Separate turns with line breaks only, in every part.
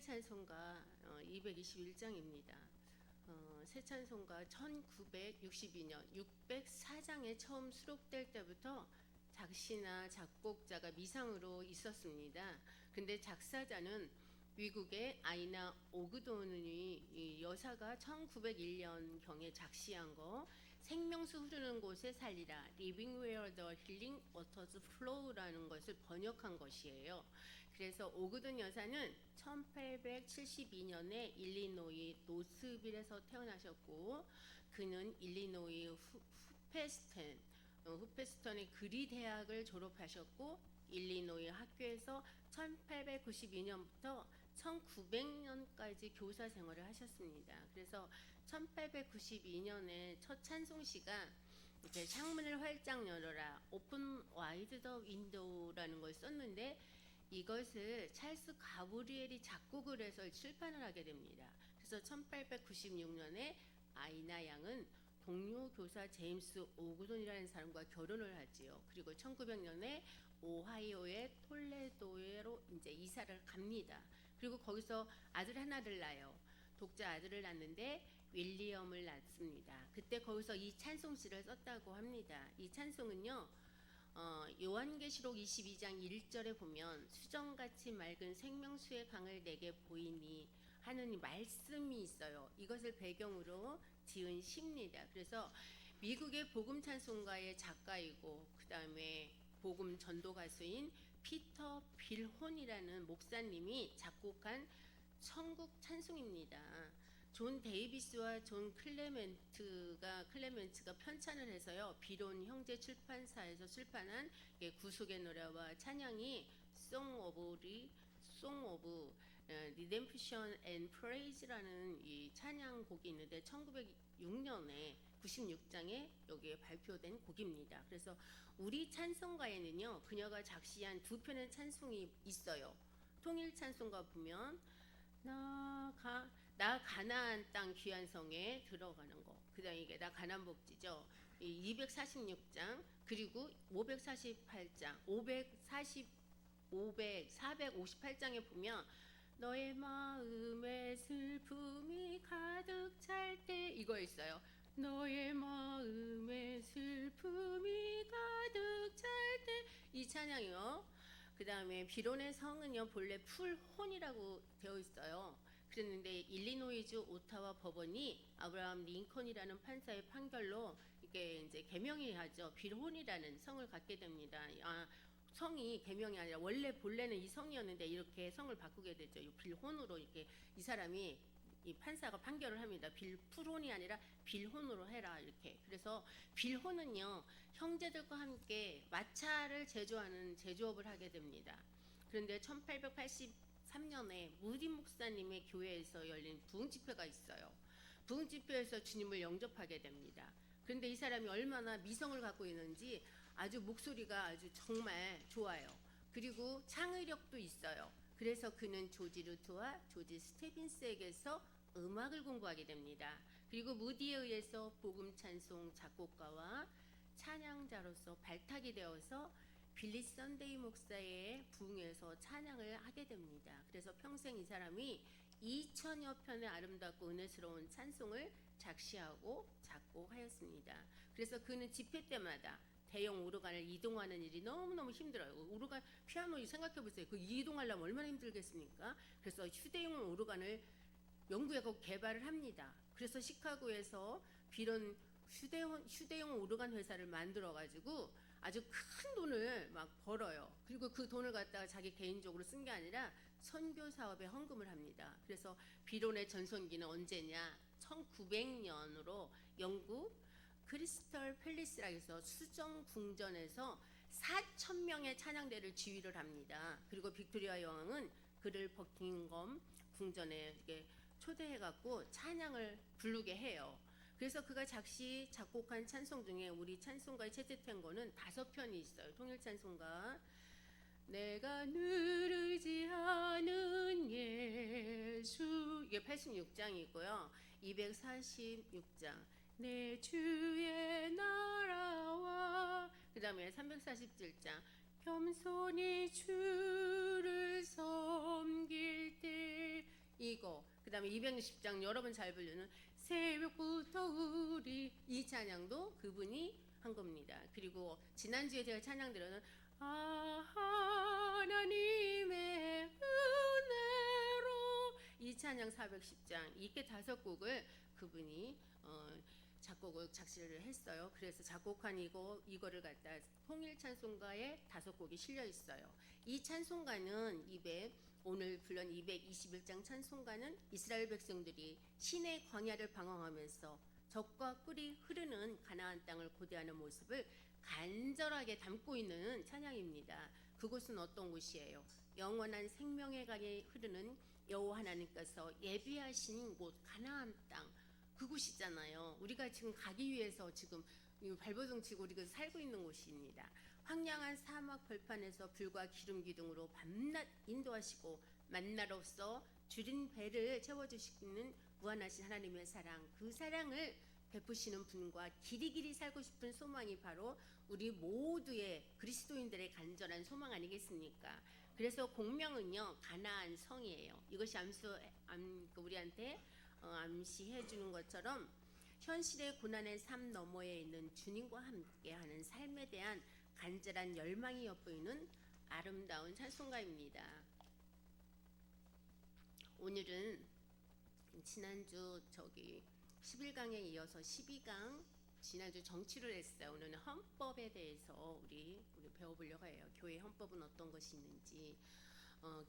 찬송가 221장입니다. 새 찬송가 1962년 604장에 처음 수록될 때부터 작시나 작곡자가 미상으로 있었습니다. 근데 작사자는 미국의 아이나 오그돈이 이 여사가 1901년경에 작시한 거, 생명수 흐르는 곳에 살리라, Living Where the Healing Waters Flow라는 것을 번역한 것이에요. 그래서 오그돈 여사는 1872년에 일리노이 노스빌에서 태어나셨고, 그는 일리노이 후페스턴의 그리 대학을 졸업하셨고, 일리노이 학교에서 1892년부터 1900년까지 교사 생활을 하셨습니다. 그래서 1892년에 첫 찬송시가 이렇게 창문을 활짝 열어라, Open Wide the Window라는 걸 썼는데, 이것을 찰스 가브리엘이 작곡을 해서 출판을 하게 됩니다. 그래서 1896년에 아이나 양은 동료 교사 제임스 오그돈이라는 사람과 결혼을 하지요. 그리고 1900년에 오하이오의 톨레도로 이제 이사를 갑니다. 그리고 거기서 아들 하나를 낳아요. 독자 아들을 낳는데 윌리엄을 낳습니다. 그때 거기서 이 찬송시를 썼다고 합니다. 이 찬송은요, 요한계시록 22장 1절에 보면 수정같이 맑은 생명수의 강을 내게 보이니 하는 말씀이 있어요. 이것을 배경으로 지은 시입니다. 그래서 미국의 복음 찬송가의 작가이고 그 다음에 복음 전도 가수인 피터 빌혼이라는 목사님이 작곡한 천국 찬송입니다. 존 데이비스와 존 클레멘트가 편찬을 해서요, 비론 형제 출판사에서 출판한 구속의 노래와 찬양이 Song of Redemption and Praise라는 이 찬양곡이 있는데 1906년에 96장에 여기에 발표된 곡입니다. 그래서 우리 찬송가에는요, 그녀가 작시한 두 편의 찬송이 있어요. 통일 찬송가 보면 나 가나안 땅 귀한 성에 들어가는 거, 그 다음에 이게 나 가나안 복지죠. 246장 그리고 548장 458장에 보면 너의 마음에 슬픔이 가득 찰 때, 이거 있어요. 너의 마음에 슬픔이 가득 찰 때, 이 찬양이요. 그 다음에 비론의 성은요, 본래 풀혼이라고 되어 있어요. 그랬는데 일리노이주 오타와 법원이 아브라함 링컨이라는 판사의 판결로 이게 이제 개명이 하죠. 빌혼이라는 성을 갖게 됩니다. 성이 개명이 아니라 원래 본래는 이 성이었는데 이렇게 성을 바꾸게 되죠. 빌혼으로 이렇게 이 사람이 이 판사가 판결을 합니다. 풀혼이 아니라 빌혼으로 해라 이렇게. 그래서 빌혼은요, 형제들과 함께 마차를 제조하는 제조업을 하게 됩니다. 그런데 1883년에 무디 목사님의 교회에서 열린 부흥 집회가 있어요. 부흥 집회에서 주님을 영접하게 됩니다. 그런데 이 사람이 얼마나 미성을 갖고 있는지 아주 목소리가 아주 정말 좋아요. 그리고 창의력도 있어요. 그래서 그는 조지 루트와 조지 스테빈스에게서 음악을 공부하게 됩니다. 그리고 무디에 의해서 복음 찬송 작곡가와 찬양자로서 발탁이 되어서 빌리 선데이 목사의 부흥에서 찬양을 하게 됩니다. 그래서 평생 이 사람이 2000여 편의 아름답고 은혜스러운 찬송을 작시하고 작곡하였습니다. 그래서 그는 집회 때마다 대형 오르간을 이동하는 일이 너무너무 힘들어요. 오르간, 피아노 생각해 보세요. 그 이동하려면 얼마나 힘들겠습니까? 그래서 휴대용 오르간을 연구하고 개발을 합니다. 그래서 시카고에서 비론 휴대용 오르간 회사를 만들어 가지고 아주 큰 돈을 막 벌어요. 그리고 그 돈을 갖다가 자기 개인적으로 쓴 게 아니라 선교 사업에 헌금을 합니다. 그래서 비론의 전성기는 언제냐? 1900년으로 영국 크리스털 팰리스라 해서 수정 궁전에서 4,000명의 찬양대를 지휘를 합니다. 그리고 빅토리아 여왕은 그를 버킹엄 궁전에 이렇게 초대해갖고 찬양을 부르게 해요. 그래서 그가 작곡한 찬송 중에 우리 찬송가에 채택된 거는 5편이 있어요. 통일 찬송가. 내가 늘 의지하는 예수, 이게 86장이고요. 246장 내 주의 나라와, 그 다음에 347장 겸손히 주를 섬길 때 이거 그다음에 260장 여러분 잘 부르는 새벽부터 우리 이 찬양도 그분이 한 겁니다. 그리고 지난주에 제가 찬양 들어는 하나님의 은혜로 이 찬양 410장 이렇게 5곡을 그분이 작곡을 작시를 했어요. 그래서 작곡한 이거를 갖다 통일 찬송가에 5곡이 실려 있어요. 이 찬송가는 오늘 불른 221장 찬송가는 이스라엘 백성들이 시내 광야를 방황하면서 적과 꿀이 흐르는 가나안 땅을 고대하는 모습을 간절하게 담고 있는 찬양입니다. 그곳은 어떤 곳이에요? 영원한 생명의 강이 흐르는 여호와 하나님께서 예비하신 곳 가나안 땅 그곳이잖아요. 우리가 지금 가기 위해서 지금 발버둥 치고 우리가 살고 있는 곳입니다. 황량한 사막 벌판에서 불과 기름 기둥으로 밤낮 인도하시고 만나로서 줄인 배를 채워주시는 무한하신 하나님의 사랑, 그 사랑을 베푸시는 분과 길이길이 살고 싶은 소망이 바로 우리 모두의 그리스도인들의 간절한 소망 아니겠습니까? 그래서 공명은요 가나안 성이에요. 이것이 우리한테 암시해 주는 것처럼 현실의 고난의 삶 너머에 있는 주님과 함께하는 삶에 대한 간절한 열망이 엿보이는 아름다운 찬송가입니다. 오늘은 지난주 11강에 이어서 12강 지난주 정치를 했어요. 오늘은 헌법에 대해서 우리 배워보려고 해요. 교회 헌법은 어떤 것이 있는지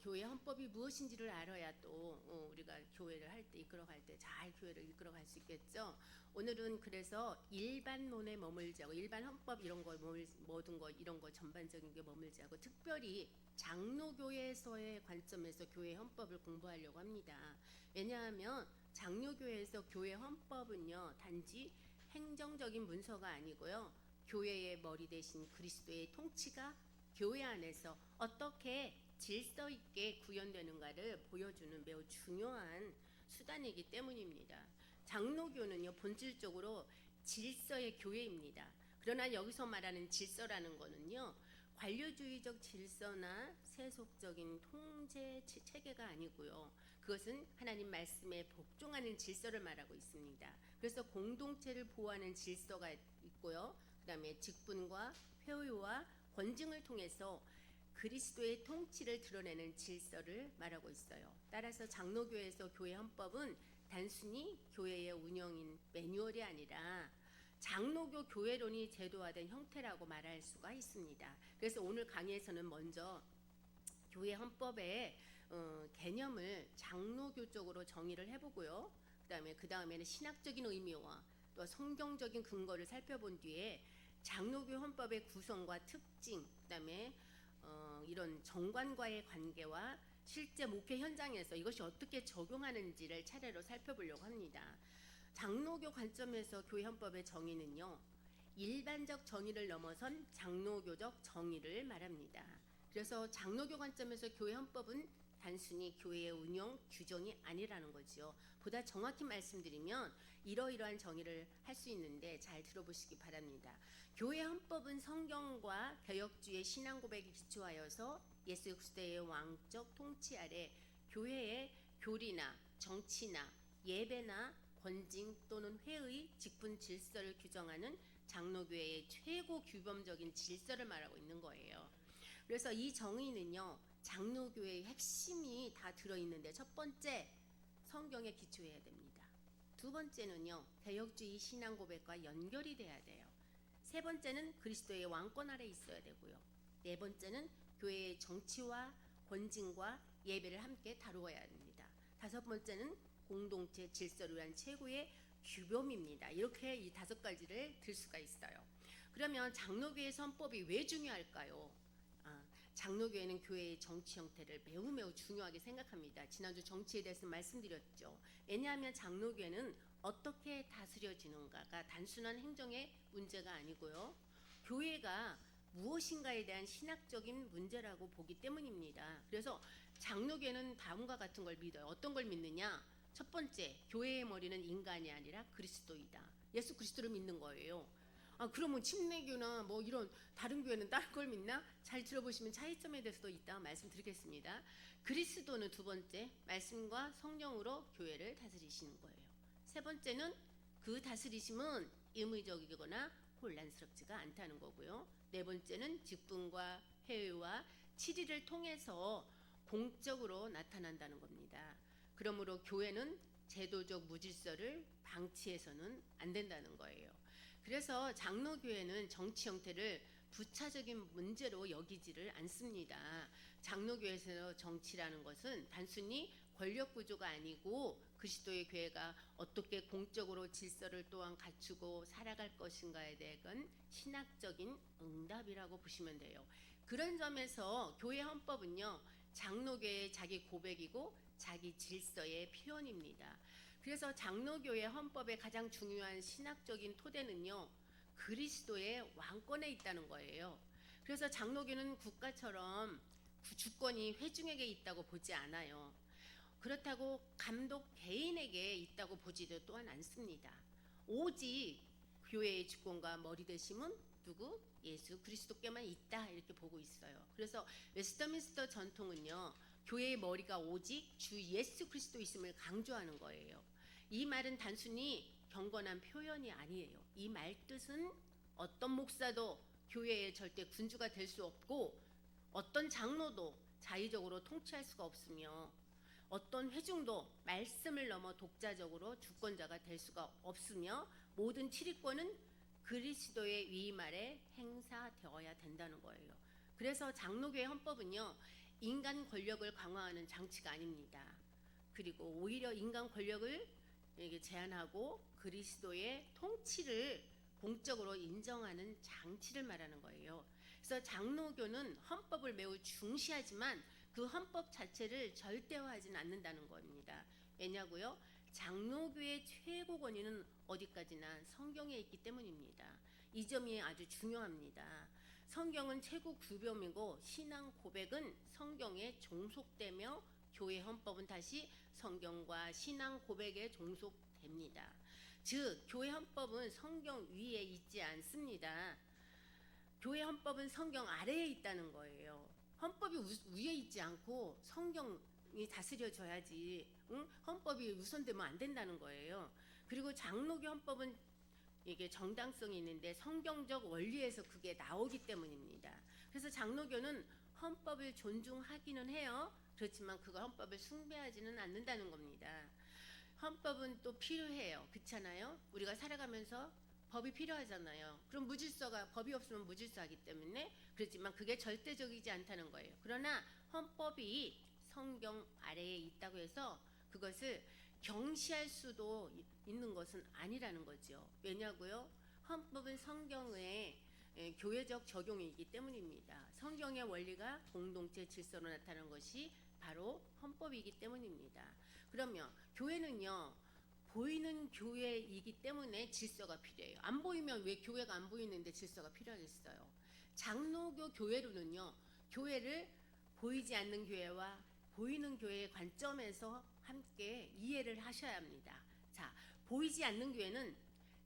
교회 헌법이 무엇인지를 알아야 또 우리가 교회를 할 때 이끌어갈 때 잘 교회를 이끌어갈 수 있겠죠. 오늘은 그래서 일반론에 머물지 않고 일반 헌법 이런 거 모든 거 이런 거 전반적인 게 머물지 않고 특별히 장로교회에서의 관점에서 교회 헌법을 공부하려고 합니다. 왜냐하면 장로교회에서 교회 헌법은요 단지 행정적인 문서가 아니고요 교회의 머리 대신 그리스도의 통치가 교회 안에서 어떻게 질서 있게 구현되는가를 보여주는 매우 중요한 수단이기 때문입니다. 장로교는요 본질적으로 질서의 교회입니다. 그러나 여기서 말하는 질서라는 거는요 관료주의적 질서나 세속적인 통제 체계가 아니고요. 그것은 하나님 말씀에 복종하는 질서를 말하고 있습니다. 그래서 공동체를 보호하는 질서가 있고요. 그다음에 직분과 회유와 권징을 통해서 그리스도의 통치를 드러내는 질서를 말하고 있어요. 따라서 장로교회에서 교회 헌법은 단순히 교회의 운영인 매뉴얼이 아니라 장로교 교회론이 제도화된 형태라고 말할 수가 있습니다. 그래서 오늘 강의에서는 먼저 교회 헌법의 개념을 장로교적으로 정의를 해보고요. 그 다음에는 신학적인 의미와 또 성경적인 근거를 살펴본 뒤에 장로교 헌법의 구성과 특징, 그다음에 이런 정관과의 관계와 실제 목회 현장에서 이것이 어떻게 적용하는지를 차례로 살펴보려고 합니다. 장로교 관점에서 교회 헌법의 정의는요. 일반적 정의를 넘어선 장로교적 정의를 말합니다. 그래서 장로교 관점에서 교회 헌법은 단순히 교회의 운영 규정이 아니라는 거죠. 보다 정확히 말씀드리면 이러이러한 정의를 할 수 있는데 잘 들어보시기 바랍니다. 교회 헌법은 성경과 개혁주의 신앙 고백에 기초하여서 예수 그리스도의 왕적 통치 아래 교회의 교리나 정치나 예배나 권징 또는 회의 직분 질서를 규정하는 장로교회의 최고 규범적인 질서를 말하고 있는 거예요. 그래서 이 정의는요. 장로교회의 핵심이 다 들어있는데 첫 번째 성경에 기초해야 됩니다. 두 번째는요. 개혁주의 신앙 고백과 연결이 돼야 돼요. 세 번째는 그리스도의 왕권 아래 있어야 되고요. 네 번째는 교회의 정치와 권징과 예배를 함께 다루어야 합니다. 다섯 번째는 공동체 질서를 위한 최고의 규범입니다. 이렇게 이 5가지를 들 수가 있어요. 그러면 장로교회 헌법이 왜 중요할까요? 장로교회는 교회의 정치 형태를 매우 중요하게 생각합니다. 지난주 정치에 대해서 말씀드렸죠. 왜냐하면 장로교회는 어떻게 다스려지는가가 단순한 행정의 문제가 아니고요. 교회가 무엇인가에 대한 신학적인 문제라고 보기 때문입니다. 그래서 장로교회는 다음과 같은 걸 믿어요. 어떤 걸 믿느냐? 첫 번째, 교회의 머리는 인간이 아니라 그리스도이다. 예수 그리스도를 믿는 거예요. 아, 그러면 침례교나 뭐 이런 다른 교회는 다른 걸 믿나? 잘 들어보시면 차이점에 대해서도 이따 말씀드리겠습니다. 그리스도는 두 번째, 말씀과 성령으로 교회를 다스리시는 거예요. 세 번째는 그 다스리심은 임의적이거나 혼란스럽지가 않다는 거고요. 네 번째는 직분과 회의와 치리를 통해서 공적으로 나타난다는 겁니다. 그러므로 교회는 제도적 무질서를 방치해서는 안 된다는 거예요. 그래서 장로교회는 정치 형태를 부차적인 문제로 여기지를 않습니다. 장로교회에서 정치라는 것은 단순히 권력 구조가 아니고 그리스도의 교회가 어떻게 공적으로 질서를 또한 갖추고 살아갈 것인가에 대한 신학적인 응답이라고 보시면 돼요. 그런 점에서 교회 헌법은요, 장로교회의 자기 고백이고 자기 질서의 표현입니다. 그래서 장로교회 헌법의 가장 중요한 신학적인 토대는요, 그리스도의 왕권에 있다는 거예요. 그래서 장로교는 국가처럼 주권이 회중에게 있다고 보지 않아요. 그렇다고 감독 개인에게 있다고 보지도 또한 않습니다. 오직 교회의 주권과 머리 대심은 누구? 예수 그리스도께만 있다, 이렇게 보고 있어요. 그래서 웨스터민스터 전통은요, 교회의 머리가 오직 주 예수 그리스도 있음을 강조하는 거예요. 이 말은 단순히 경건한 표현이 아니에요. 이 말 뜻은 어떤 목사도 교회의 절대 군주가 될 수 없고, 어떤 장로도 자의적으로 통치할 수가 없으며, 어떤 회중도 말씀을 넘어 독자적으로 주권자가 될 수가 없으며, 모든 치리권은 그리스도의 위임 아래 행사되어야 된다는 거예요. 그래서 장로교회 헌법은요, 인간 권력을 강화하는 장치가 아닙니다. 그리고 오히려 인간 권력을 제한하고 그리스도의 통치를 공적으로 인정하는 장치를 말하는 거예요. 그래서 장로교는 헌법을 매우 중시하지만 그 헌법 자체를 절대화하지는 않는다는 겁니다. 왜냐고요? 장로교의 최고 권위는 어디까지나 성경에 있기 때문입니다. 이 점이 아주 중요합니다. 성경은 최고 규범이고 신앙 고백은 성경에 종속되며 교회 헌법은 다시 성경과 신앙 고백에 종속됩니다. 즉 교회 헌법은 성경 위에 있지 않습니다. 교회 헌법은 성경 아래에 있다는 거예요. 헌법이 위에 있지 않고 성경이 다스려져야지, 헌법이 우선되면 안 된다는 거예요. 그리고 장로교 헌법은 이게 정당성이 있는데 성경적 원리에서 그게 나오기 때문입니다. 그래서 장로교는 헌법을 존중하기는 해요. 그렇지만 그거 헌법을 숭배하지는 않는다는 겁니다. 헌법은 또 필요해요. 그렇잖아요? 우리가 살아가면서 법이 필요하잖아요. 그럼 무질서가, 법이 없으면 무질서하기 때문에, 그렇지만 그게 절대적이지 않다는 거예요. 그러나 헌법이 성경 아래에 있다고 해서 그것을 경시할 수도 있는 것은 아니라는 거죠. 왜냐고요? 헌법은 성경의 교회적 적용이기 때문입니다. 성경의 원리가 공동체 질서로 나타나는 것이 바로 헌법이기 때문입니다. 그러면 교회는요, 보이는 교회이기 때문에 질서가 필요해요. 안 보이면 왜 교회가 안 보이는데 질서가 필요하겠어요? 장로교 교회로는요, 교회를 보이지 않는 교회와 보이는 교회의 관점에서 함께 이해를 하셔야 합니다. 자, 보이지 않는 교회는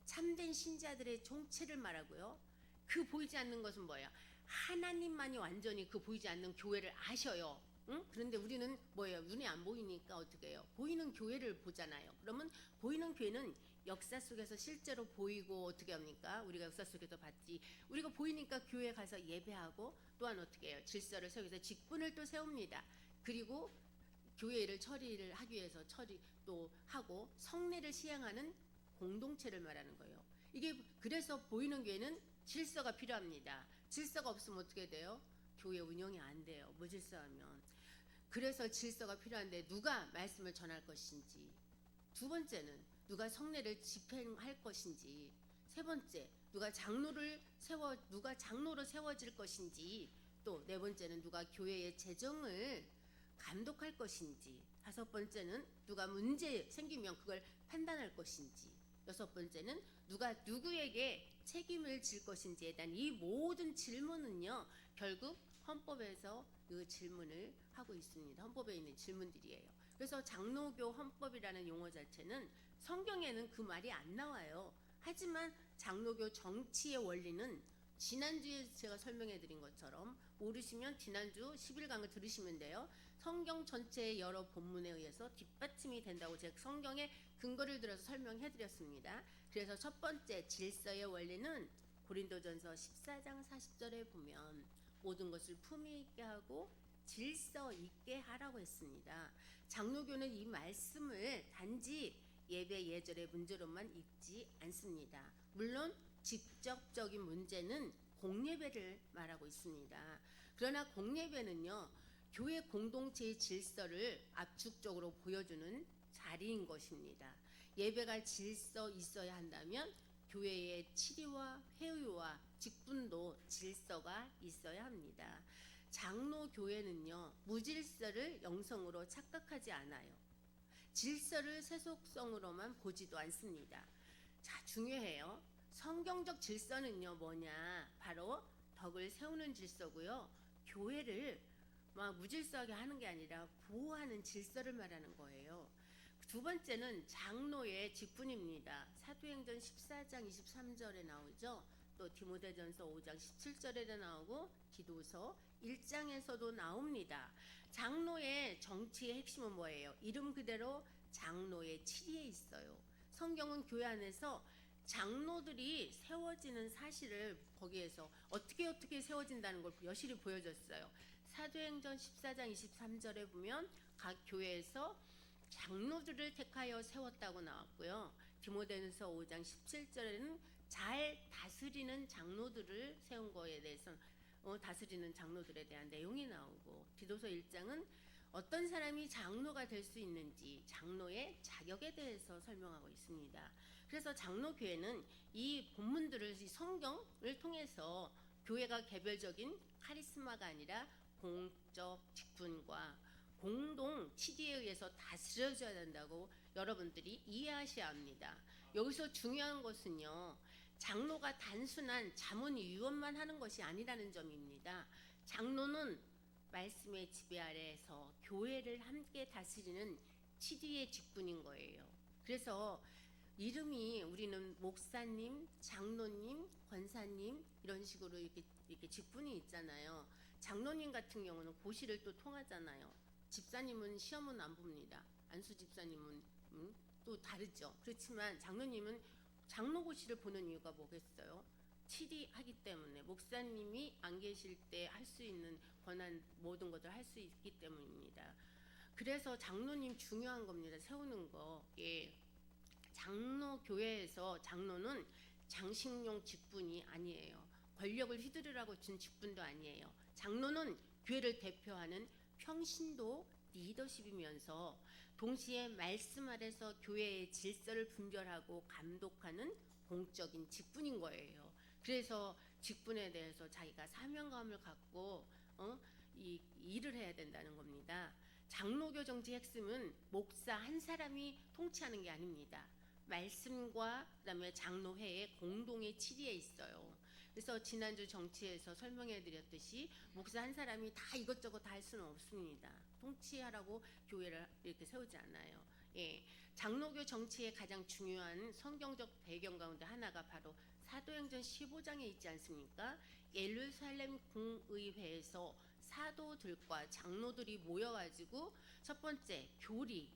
참된 신자들의 총체를 말하고요. 그 보이지 않는 것은 뭐예요? 하나님만이 완전히 그 보이지 않는 교회를 아셔요. 응? 그런데 우리는 뭐예요? 눈에 안 보이니까 어떻게 해요? 보이는 교회를 보잖아요. 그러면 보이는 교회는 역사 속에서 실제로 보이고 어떻게 합니까? 우리가 역사 속에서 봤지. 우리가 보이니까 교회에 가서 예배하고, 또한 어떻게 해요? 질서를 세우기 위해서 직분을 또 세웁니다. 그리고 교회를 처리를 하기 위해서 처리 또 하고 성례를 시행하는 공동체를 말하는 거예요. 이게 그래서 보이는 교회는 질서가 필요합니다. 질서가 없으면 어떻게 돼요? 교회 운영이 안 돼요. 무질서하면. 그래서 질서가 필요한데 누가 말씀을 전할 것인지, 두 번째는 누가 성례를 집행할 것인지, 세 번째 누가 장로로 세워질 것인지, 또 네 번째는 누가 교회의 재정을 감독할 것인지, 다섯 번째는 누가 문제 생기면 그걸 판단할 것인지, 여섯 번째는 누가 누구에게 책임을 질 것인지에 대한 이 모든 질문은요, 결국 헌법에서 그 질문을 하고 있습니다. 헌법에 있는 질문들이에요. 그래서 장로교 헌법이라는 용어 자체는 성경에는 그 말이 안 나와요. 하지만 장로교 정치의 원리는 지난주에 제가 설명해 드린 것처럼 모르시면 지난주 11강을 들으시면 돼요. 성경 전체의 여러 본문에 의해서 뒷받침이 된다고 제가 성경의 근거를 들어서 설명해 드렸습니다. 그래서 첫 번째 질서의 원리는 고린도전서 14장 40절에 보면 모든 것을 품위 있게 하고 질서 있게 하라고 했습니다. 장로교는 이 말씀을 단지 예배 예절의 문제로만 읽지 않습니다. 물론 직접적인 문제는 공예배를 말하고 있습니다. 그러나 공예배는요, 교회 공동체의 질서를 압축적으로 보여주는 자리인 것입니다. 예배가 질서 있어야 한다면 교회의 치리와 회의와 직분도 질서가 있어야 합니다. 장로교회는요, 무질서를 영성으로 착각하지 않아요. 질서를 세속성으로만 보지도 않습니다. 자, 중요해요. 성경적 질서는요, 뭐냐? 바로 덕을 세우는 질서고요. 교회를 막 무질서하게 하는 게 아니라 보호하는 질서를 말하는 거예요. 두 번째는 장로의 직분입니다. 사도행전 14장 23절에 나오죠. 또 디모데전서 5장 17절에도 나오고 디도서 1장에서도 나옵니다. 장로의 정치의 핵심은 뭐예요? 이름 그대로 장로의 치리에 있어요. 성경은 교회 안에서 장로들이 세워지는 사실을 거기에서 어떻게 세워진다는 걸 여실히 보여줬어요. 사도행전 14장 23절에 보면 각 교회에서 장로들을 택하여 세웠다고 나왔고요. 디모데전서 5장 17절에는 잘 다스리는 장로들을 세운 거에 대해서 다스리는 장로들에 대한 내용이 나오고, 디도서 1장은 어떤 사람이 장로가 될 수 있는지 장로의 자격에 대해서 설명하고 있습니다. 그래서 장로교회는 이 본문들을, 이 성경을 통해서 교회가 개별적인 카리스마가 아니라 공적 직분과 공동 치리에 의해서 다스려져야 된다고 여러분들이 이해하셔야 합니다. 여기서 중요한 것은요, 장로가 단순한 자문위원만 하는 것이 아니라는 점입니다. 장로는 말씀의 지배 아래에서 교회를 함께 다스리는 치리의 직분인 거예요. 그래서 이름이 우리는 목사님, 장로님, 권사님 이런 식으로 이렇게 직분이 있잖아요. 장로님 같은 경우는 고시를 또 통하잖아요. 집사님은 시험은 안 봅니다. 안수 집사님은 또 다르죠. 그렇지만 장로님은 장로고시를 보는 이유가 뭐겠어요? 치리하기 때문에, 목사님이 안 계실 때 할 수 있는 권한 모든 것을 할 수 있기 때문입니다. 그래서 장로님 중요한 겁니다. 세우는 거. 예. 장로교회에서 장로는 장식용 직분이 아니에요. 권력을 휘두르라고 준 직분도 아니에요. 장로는 교회를 대표하는 평신도 리더십이면서 동시에 말씀 아래서 교회의 질서를 분별하고 감독하는 공적인 직분인 거예요. 그래서 직분에 대해서 자기가 사명감을 갖고 이 일을 해야 된다는 겁니다. 장로교 정치의 핵심은 목사 한 사람이 통치하는 게 아닙니다. 말씀과 그다음에 장로회의 공동의 치리에 있어요. 그래서 지난주 정치에서 설명해 드렸듯이 목사 한 사람이 다 이것저것 다 할 수는 없습니다. 통치하라고 교회를 이렇게 세우지 않아요. 예, 장로교 정치의 가장 중요한 성경적 배경 가운데 하나가 바로 사도행전 15장에 있지 않습니까? 예루살렘 공의회에서 사도들과 장로들이 모여가지고 첫 번째 교리,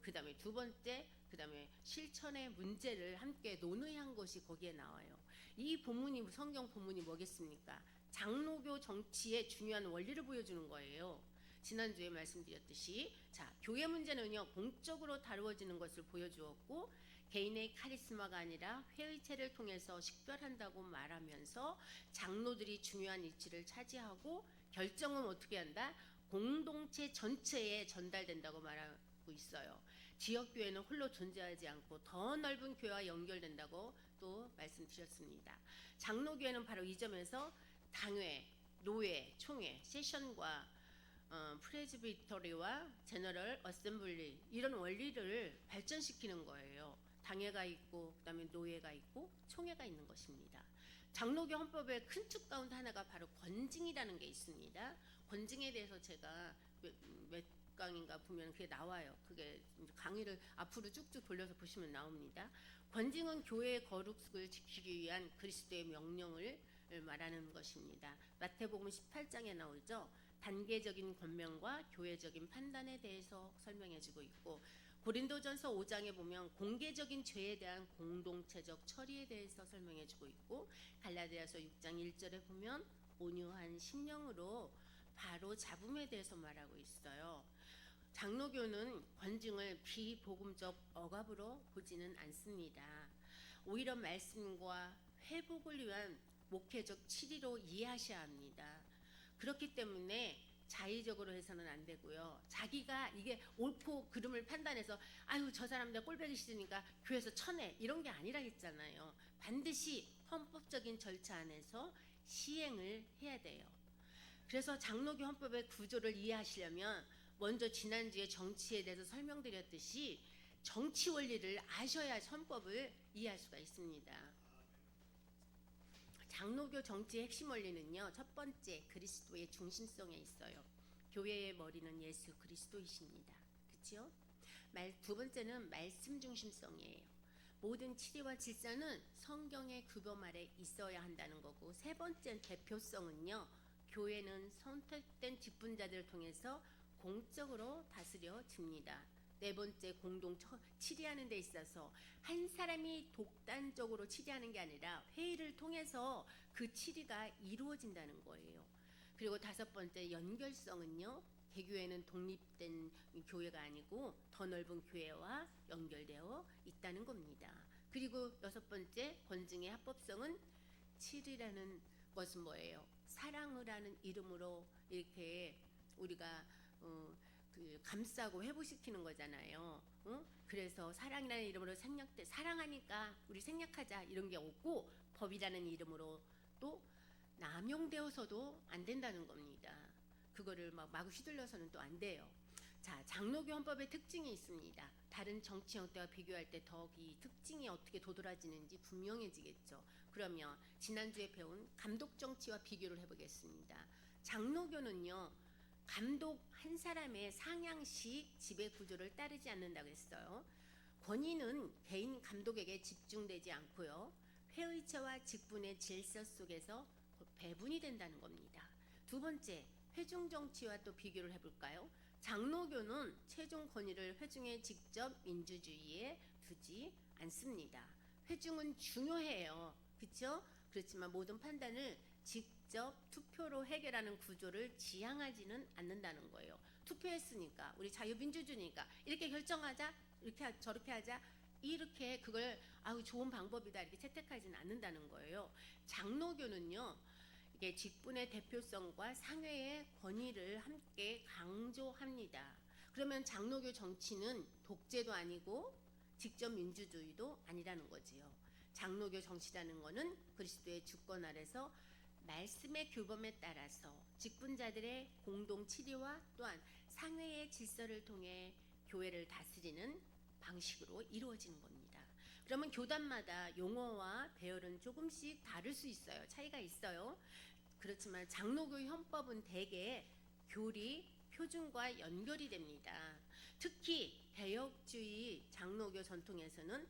그 다음에 두 번째, 그 다음에 실천의 문제를 함께 논의한 것이 거기에 나와요. 이 본문이, 성경 본문이 뭐겠습니까? 장로교 정치의 중요한 원리를 보여주는 거예요. 지난주에 말씀드렸듯이, 자, 교회 문제는요 공적으로 다루어지는 것을 보여주었고, 개인의 카리스마가 아니라 회의체를 통해서 식별한다고 말하면서 장로들이 중요한 위치를 차지하고 결정은 어떻게 한다? 공동체 전체에 전달된다고 말하고 있어요. 지역교회는 홀로 존재하지 않고 더 넓은 교회와 연결된다고 또 말씀드렸습니다. 장로교회는 바로 이 점에서 당회, 노회, 총회, 세션과 프레즈비터리와 제너럴 어셈블리 이런 원리를 발전시키는 거예요. 당회가 있고 그다음에 노회가 있고 총회가 있는 것입니다. 장로교 헌법의 큰 축 가운데 하나가 바로 권징이라는 게 있습니다. 권징에 대해서 제가 6강인가 보면 그게 나와요. 그게 강의를 앞으로 쭉쭉 돌려서 보시면 나옵니다. 권징은 교회의 거룩을 지키기 위한 그리스도의 명령을 말하는 것입니다. 마태복음 18장에 나오죠. 단계적인 권면과 교회적인 판단에 대해서 설명해주고 있고, 고린도전서 5장에 보면 공개적인 죄에 대한 공동체적 처리에 대해서 설명해주고 있고, 갈라디아서 6장 1절에 보면 온유한 심령으로 바로 잡음에 대해서 말하고 있어요. 장로교는 권징을 비복음적 억압으로 보지는 않습니다. 오히려 말씀과 회복을 위한 목회적 치리로 이해하셔야 합니다. 그렇기 때문에 자의적으로 해서는 안 되고요. 자기가 이게 옳고 그름을 판단해서 아유 저 사람 내가 꼴보기 싫으니까 교회에서 쳐내 이런 게 아니라 했잖아요. 반드시 헌법적인 절차 안에서 시행을 해야 돼요. 그래서 장로교 헌법의 구조를 이해하시려면 먼저 지난주에 정치에 대해서 설명드렸듯이 정치 원리를 아셔야 헌법을 이해할 수가 있습니다. 장로교 정치의 핵심 원리는요. 첫 번째, 그리스도의 중심성에 있어요. 교회의 머리는 예수 그리스도이십니다. 그렇죠? 두 번째는 말씀 중심성이에요. 모든 치리와 질서는 성경의 규범 아래 있어야 한다는 거고, 세 번째 대표성은요. 교회는 선택된 직분자들을 통해서 공적으로 다스려집니다. 네 번째, 공동 치리하는 데 있어서 한 사람이 독단적으로 치리하는 게 아니라 회의를 통해서 그 치리가 이루어진다는 거예요. 그리고 다섯 번째, 연결성은요. 개교회는 독립된 교회가 아니고 더 넓은 교회와 연결되어 있다는 겁니다. 그리고 여섯 번째, 권징의 합법성은 치리라는 것은 뭐예요? 사랑을 하는 이름으로 이렇게 우리가 감싸고 회복시키는 거잖아요. 그래서 사랑이라는 이름으로 사랑하니까 우리 생략하자 이런 게 없고, 법이라는 이름으로 또 남용되어서도 안 된다는 겁니다. 그거를 마구 휘둘려서는 또 안 돼요. 자, 장로교 헌법의 특징이 있습니다. 다른 정치 형태와 비교할 때 더욱 이 특징이 어떻게 도드라지는지 분명해지겠죠. 그러면 지난주에 배운 감독 정치와 비교를 해보겠습니다. 장로교는요. 감독 한 사람의 상향식 지배 구조를 따르지 않는다고 했어요. 권위는 개인 감독에게 집중되지 않고요. 회의체와 직분의 질서 속에서 배분이 된다는 겁니다. 두 번째, 회중 정치와 또 비교를 해볼까요? 장로교는 최종 권위를 회중의 직접 민주주의에 두지 않습니다. 회중은 중요해요. 그렇죠? 그렇지만 모든 판단을 직접 투표로 해결하는 구조를 지향하지는 않는다는 거예요. 투표했으니까 우리 자유민주주의니까 이렇게 결정하자, 이렇게 저렇게 하자, 이렇게 그걸 아우 좋은 방법이다 이렇게 채택하지는 않는다는 거예요. 장로교는요. 이게 직분의 대표성과 상회의 권위를 함께 강조합니다. 그러면 장로교 정치는 독재도 아니고 직접 민주주의도 아니라는 거지요. 장로교 정치라는 것은 그리스도의 주권 아래서 말씀의 규범에 따라서 직분자들의 공동 치리와 또한 상회의 질서를 통해 교회를 다스리는 방식으로 이루어지는 겁니다. 그러면 교단마다 용어와 배열은 조금씩 다를 수 있어요. 차이가 있어요. 그렇지만 장로교 헌법은 대개 교리, 표준과 연결이 됩니다. 특히 개혁주의 장로교 전통에서는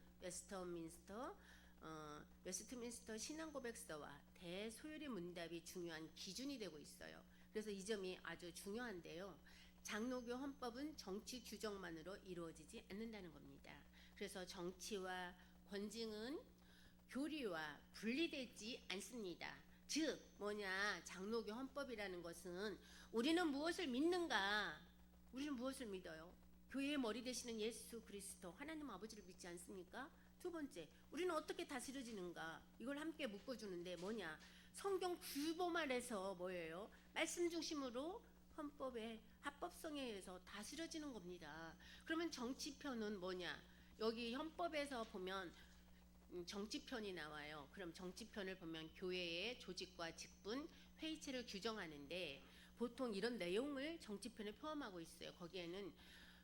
웨스트민스터 신앙고백서와 대소요리 문답이 중요한 기준이 되고 있어요. 그래서 이 점이 아주 중요한데요. 장로교 헌법은 정치 규정만으로 이루어지지 않는다는 겁니다. 그래서 정치와 권징은 교리와 분리되지 않습니다. 즉 뭐냐, 장로교 헌법이라는 것은 우리는 무엇을 믿는가? 우리는 무엇을 믿어요? 교회의 머리 되시는 예수 그리스도 하나님 아버지를 믿지 않습니까? 두 번째, 우리는 어떻게 다스려지는가? 이걸 함께 묶어주는데 뭐냐? 성경 규범 아래서 뭐예요? 말씀 중심으로 헌법의 합법성에 의해서 다스려지는 겁니다. 그러면 정치편은 뭐냐? 여기 헌법에서 보면 정치편이 나와요. 그럼 정치편을 보면 교회의 조직과 직분, 회의체를 규정하는데 보통 이런 내용을 정치편에 포함하고 있어요. 거기에는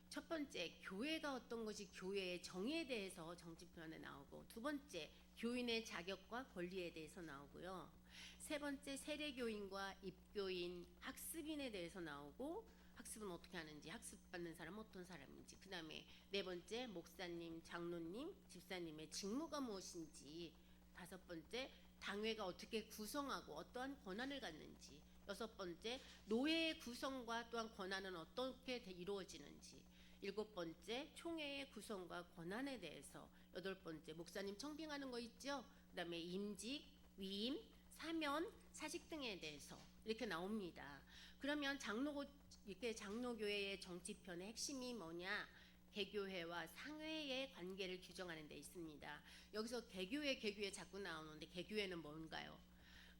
첫 번째, 교회가 어떤 것이 교회의 정의에 대해서 정치편에 나오고, 두 번째, 교인의 자격과 권리에 대해서 나오고요. 세 번째, 세례교인과 입교인, 학습인에 대해서 나오고, 학습은 어떻게 하는지, 학습받는 사람은 어떤 사람인지, 그 다음에 네 번째 목사님, 장로님, 집사님의 직무가 무엇인지, 다섯 번째 당회가 어떻게 구성하고 어떠한 권한을 갖는지, 여섯 번째 노회의 구성과 또한 권한은 어떻게 이루어지는지, 일곱 번째 총회의 구성과 권한에 대해서, 여덟 번째 목사님 청빙하는 거 있죠? 그 다음에 임직, 위임, 사면, 사직 등에 대해서 이렇게 나옵니다. 그러면 장로교회의 정치편의 핵심이 뭐냐? 개교회와 상회의 관계를 규정하는 데 있습니다. 여기서 개교회 자꾸 나오는데 개교회는 뭔가요?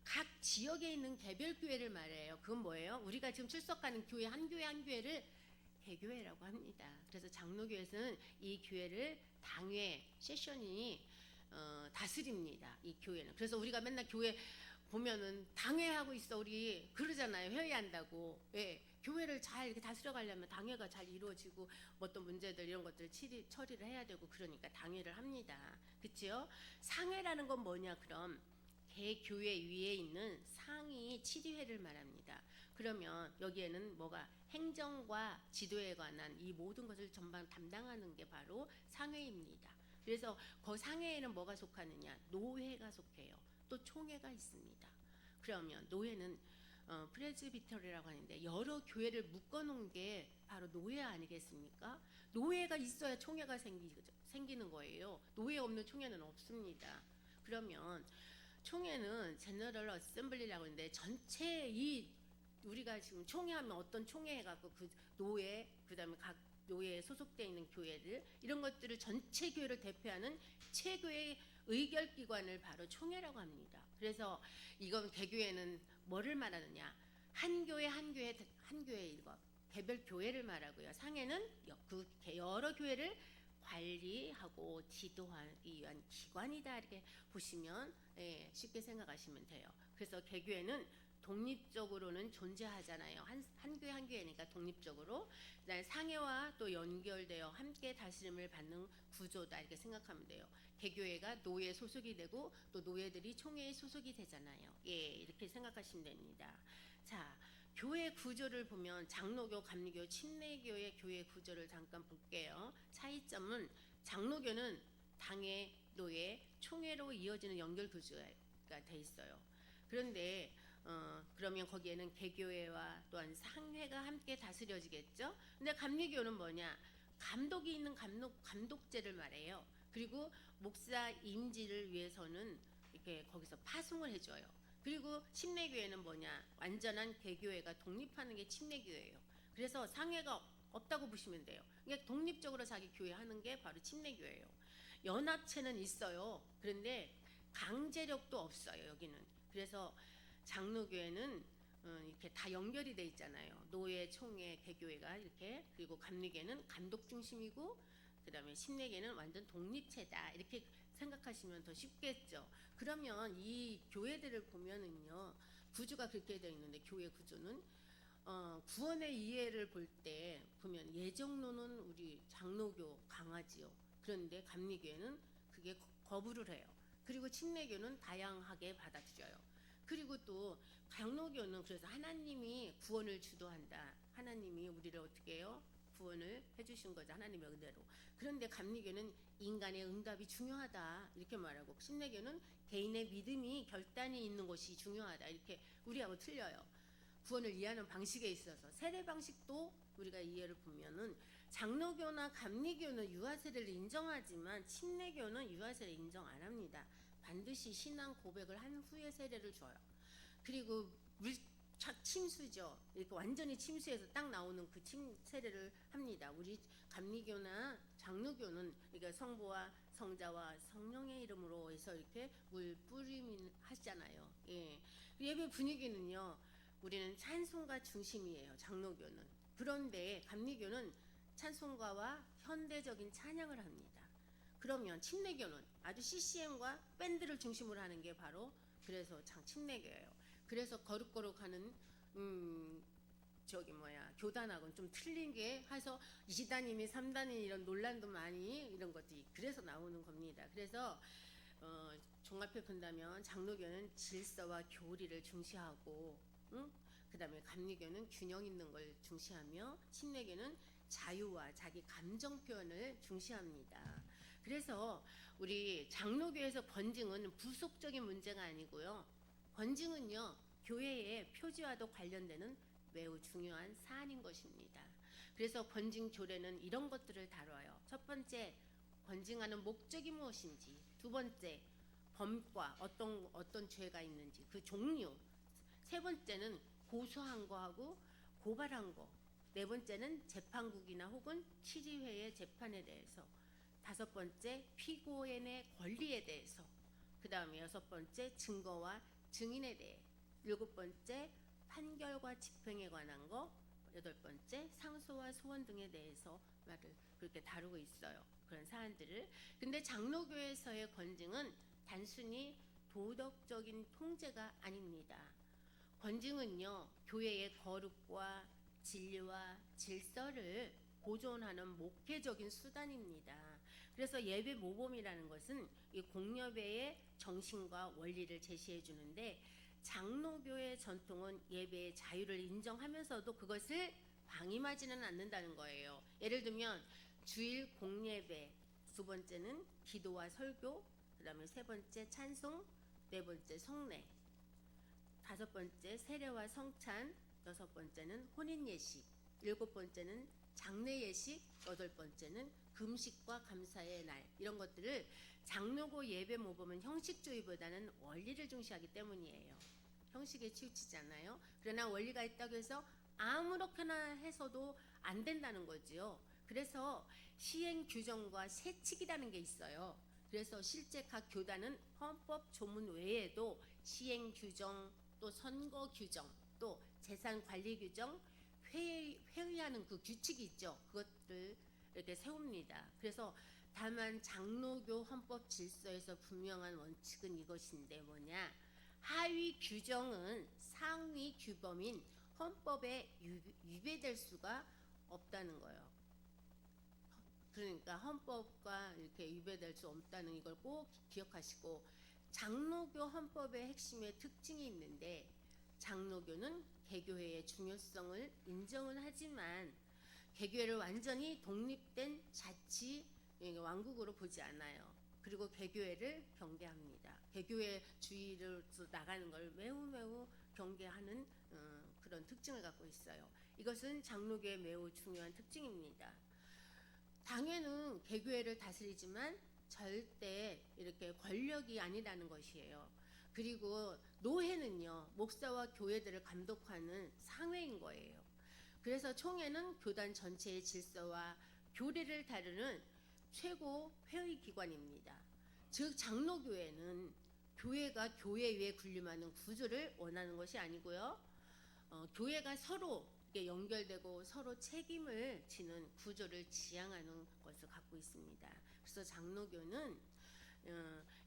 각 지역에 있는 개별 교회를 말해요. 그건 뭐예요? 우리가 지금 출석하는 교회 한 교회를 개교회라고 합니다. 그래서 장로교회에서는 이 교회를 당회, 세션이 다스립니다. 이 교회는. 그래서 우리가 맨날 교회 보면은 당회하고 있어 우리 그러잖아요. 회의한다고. 예. 교회를 잘 이렇게 다스려 가려면 당회가 잘 이루어지고 어떤 문제들 이런 것들 처리를 해야 되고 그러니까 당회를 합니다. 그렇죠? 상회라는 건 뭐냐 그럼 개교회 위에 있는 상위 치리회를 말합니다. 그러면 여기에는 뭐가 행정과 지도에 관한 이 모든 것을 전반 담당하는 게 바로 상회입니다. 그래서 그 상회에는 뭐가 속하느냐? 노회가 속해요. 또 총회가 있습니다. 그러면 노회는 프레즈비터리라고 하는데 여러 교회를 묶어놓은 게 바로 노회 아니겠습니까? 노회가 있어야 총회가 생기는 거예요. 노회 없는 총회는 없습니다. 그러면 총회는 제너럴 어셈블리라고 하는데 전체 이 우리가 지금 총회하면 어떤 총회 해갖고 그 노회 그다음에 각 노회에 소속되어 있는 교회들 이런 것들을 전체 교회를 대표하는 최고의 의결기관을 바로 총회라고 합니다. 그래서 이건 개교회는 뭐를 말하느냐? 한 교회 이거 개별 교회를 말하고요. 상회는 그 여러 교회를 관리하고 지도하기 위한 기관이다 이렇게 보시면 쉽게 생각하시면 돼요. 그래서 개교회는 독립적으로는 존재하잖아요. 한 교회니까 독립적으로. 그다음에 상회와 또 연결되어 함께 다스림을 받는 구조다 이렇게 생각하면 돼요. 개교회가 노회에 소속이 되고 또 노회들이 총회에 소속이 되잖아요. 이렇게 생각하시면 됩니다. 자, 교회 구조를 보면 장로교, 감리교, 침례교의 교회 구조를 잠깐 볼게요. 차이점은 장로교는 당회, 노회, 총회로 이어지는 연결 구조가 돼 있어요. 그런데 그러면 거기에는 개교회와 또한 상회가 함께 다스려지겠죠. 근데 감리교는 뭐냐? 감독이 있는 감독제를 말해요. 그리고 목사 임지를 위해서는 이렇게 거기서 파송을 해줘요. 그리고 침례교회는 뭐냐? 완전한 개교회가 독립하는 게 침례교회예요. 그래서 상회가 없다고 보시면 돼요. 그러니까 독립적으로 자기 교회 하는 게 바로 침례교회예요. 연합체는 있어요. 그런데 강제력도 없어요. 여기는. 그래서 장로교회는 이렇게 다 연결이 돼 있잖아요. 노회, 총회, 개교회가 이렇게. 그리고 감리교회는 감독 중심이고 그다음에 침례교회는 완전 독립체다. 이렇게 생각하시면 더 쉽겠죠. 그러면 이 교회들을 보면은요. 구조가 그렇게 되어 있는데 교회 구조는 구원의 이해를 볼 때 보면 예정론은 우리 장로교 강하지요. 그런데 감리교회는 그게 거부를 해요. 그리고 침례교는 다양하게 받아들여요. 그리고 또 장로교는 그래서 하나님이 구원을 주도한다. 하나님이 우리를 어떻게 해요? 구원을 해주신 거죠. 하나님의 은혜로. 그런데 감리교는 인간의 응답이 중요하다. 이렇게 말하고 침례교는 개인의 믿음이 결단이 있는 것이 중요하다. 이렇게 우리하고 틀려요. 구원을 이해하는 방식에 있어서 세례 방식도 우리가 이해를 보면은 장로교나 감리교는 유아세례를 인정하지만 침례교는 세례를 인정 안 합니다. 반드시 신앙 고백을 한 후에 세례를 줘요. 그리고 침수죠. 이렇게 완전히 침수해서 딱 나오는 그 세례를 합니다. 우리 감리교나 장로교는 그러니까 성부와 성자와 성령의 이름으로 해서 이렇게 물 뿌림 하시잖아요. 예배 분위기는요. 우리는 찬송가 중심이에요. 장로교는. 그런데 감리교는 찬송가와 현대적인 찬양을 합니다. 그러면 침례교는 아주 CCM과 밴드를 중심으로 하는 게 바로 그래서 침례교예요. 그래서 거룩거룩하는 교단하고는 좀 틀린 게 해서 2단이니 3단이니 이런 논란도 많이 이런 것들이 그래서 나오는 겁니다. 그래서 종합해 본다면 장로교는 질서와 교리를 중시하고 그다음에 감리교는 균형 있는 걸 중시하며 침례교는 자유와 자기 감정 표현을 중시합니다. 그래서 우리 장로교에서 번증은 부속적인 문제가 아니고요. 번증은요, 교회의 표지와도 관련되는 매우 중요한 사안인 것입니다. 그래서 번증 조례는 이런 것들을 다뤄요. 첫 번째, 번증하는 목적이 무엇인지. 두 번째, 범과 어떤 죄가 있는지 그 종류. 세 번째는 고소한 거하고 고발한 거. 네 번째는 재판국이나 혹은 취지회의 재판에 대해서. 다섯 번째, 피고인의 권리에 대해서. 그 다음에 여섯 번째, 증거와 증인에 대해. 일곱 번째, 판결과 집행에 관한 거. 여덟 번째, 상소와 소원 등에 대해서 말을 그렇게 다루고 있어요. 그런 사안들을. 근데 장로교에서의 권증은 단순히 도덕적인 통제가 아닙니다. 권증은요, 교회의 거룩과 진리와 질서를 보존하는 목회적인 수단입니다. 그래서 예배 모범이라는 것은 이 공예배의 정신과 원리를 제시해 주는데, 장로교의 전통은 예배의 자유를 인정하면서도 그것을 방임하지는 않는다는 거예요. 예를 들면 주일 공예배, 두 번째는 기도와 설교, 그 다음에 세 번째 찬송, 네 번째 성례, 다섯 번째 세례와 성찬, 여섯 번째는 혼인 예식, 일곱 번째는 장례 예식, 여덟 번째는 금식과 감사의 날. 이런 것들을 장로교 예배 모범은 형식주의보다는 원리를 중시하기 때문이에요. 형식에 치우치잖아요. 그러나 원리가 있다고 해서 아무렇게나 해서도 안 된다는 거지요. 그래서 시행 규정과 세칙이라는 게 있어요. 그래서 실제 각 교단은 헌법 조문 외에도 시행 규정, 또 선거 규정, 또 재산 관리 규정, 회의하는 그 규칙이 있죠. 그것들 이렇게 세웁니다. 그래서 다만 장로교 헌법 질서에서 분명한 원칙은 이것인데 뭐냐? 하위 규정은 상위 규범인 헌법에 위배될 수가 없다는 거예요. 그러니까 헌법과 이렇게 위배될 수 없다는 이걸 꼭 기억하시고, 장로교 헌법의 핵심의 특징이 있는데, 장로교는 개교회의 중요성을 인정은 하지만 개교회를 완전히 독립된 자치 왕국으로 보지 않아요. 그리고 개교회를 경계합니다. 개교회 주의로 나가는 걸 매우 경계하는 그런 특징을 갖고 있어요. 이것은 장로교의 매우 중요한 특징입니다. 당회는 개교회를 다스리지만 절대 이렇게 권력이 아니라는 것이에요. 그리고 노회는요, 목사와 교회들을 감독하는 상회인 거예요. 그래서 총회는 교단 전체의 질서와 교리를 다루는 최고 회의 기관입니다. 즉 장로교회는 교회가 교회 위에 군림하는 구조를 원하는 것이 아니고요, 교회가 서로 연결되고 서로 책임을 지는 구조를 지향하는 것을 갖고 있습니다. 그래서 장로교는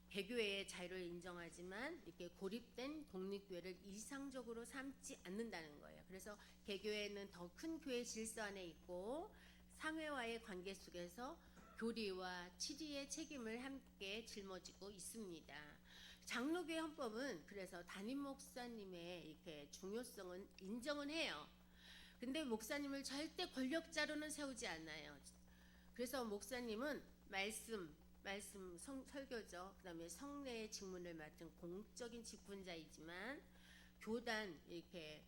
개교회의 자유를 인정하지만 이렇게 고립된 독립교회를 이상적으로 삼지 않는다는 거예요. 그래서 개교회는 더 큰 교회 질서 안에 있고 상회와의 관계 속에서 교리와 치리의 책임을 함께 짊어지고 있습니다. 장로교회 헌법은 그래서 담임 목사님의 이렇게 중요성은 인정은 해요. 근데 목사님을 절대 권력자로는 세우지 않아요. 그래서 목사님은 말씀 설교죠. 그다음에 성례의 직분을 맡은 공적인 직분자이지만 교단 이렇게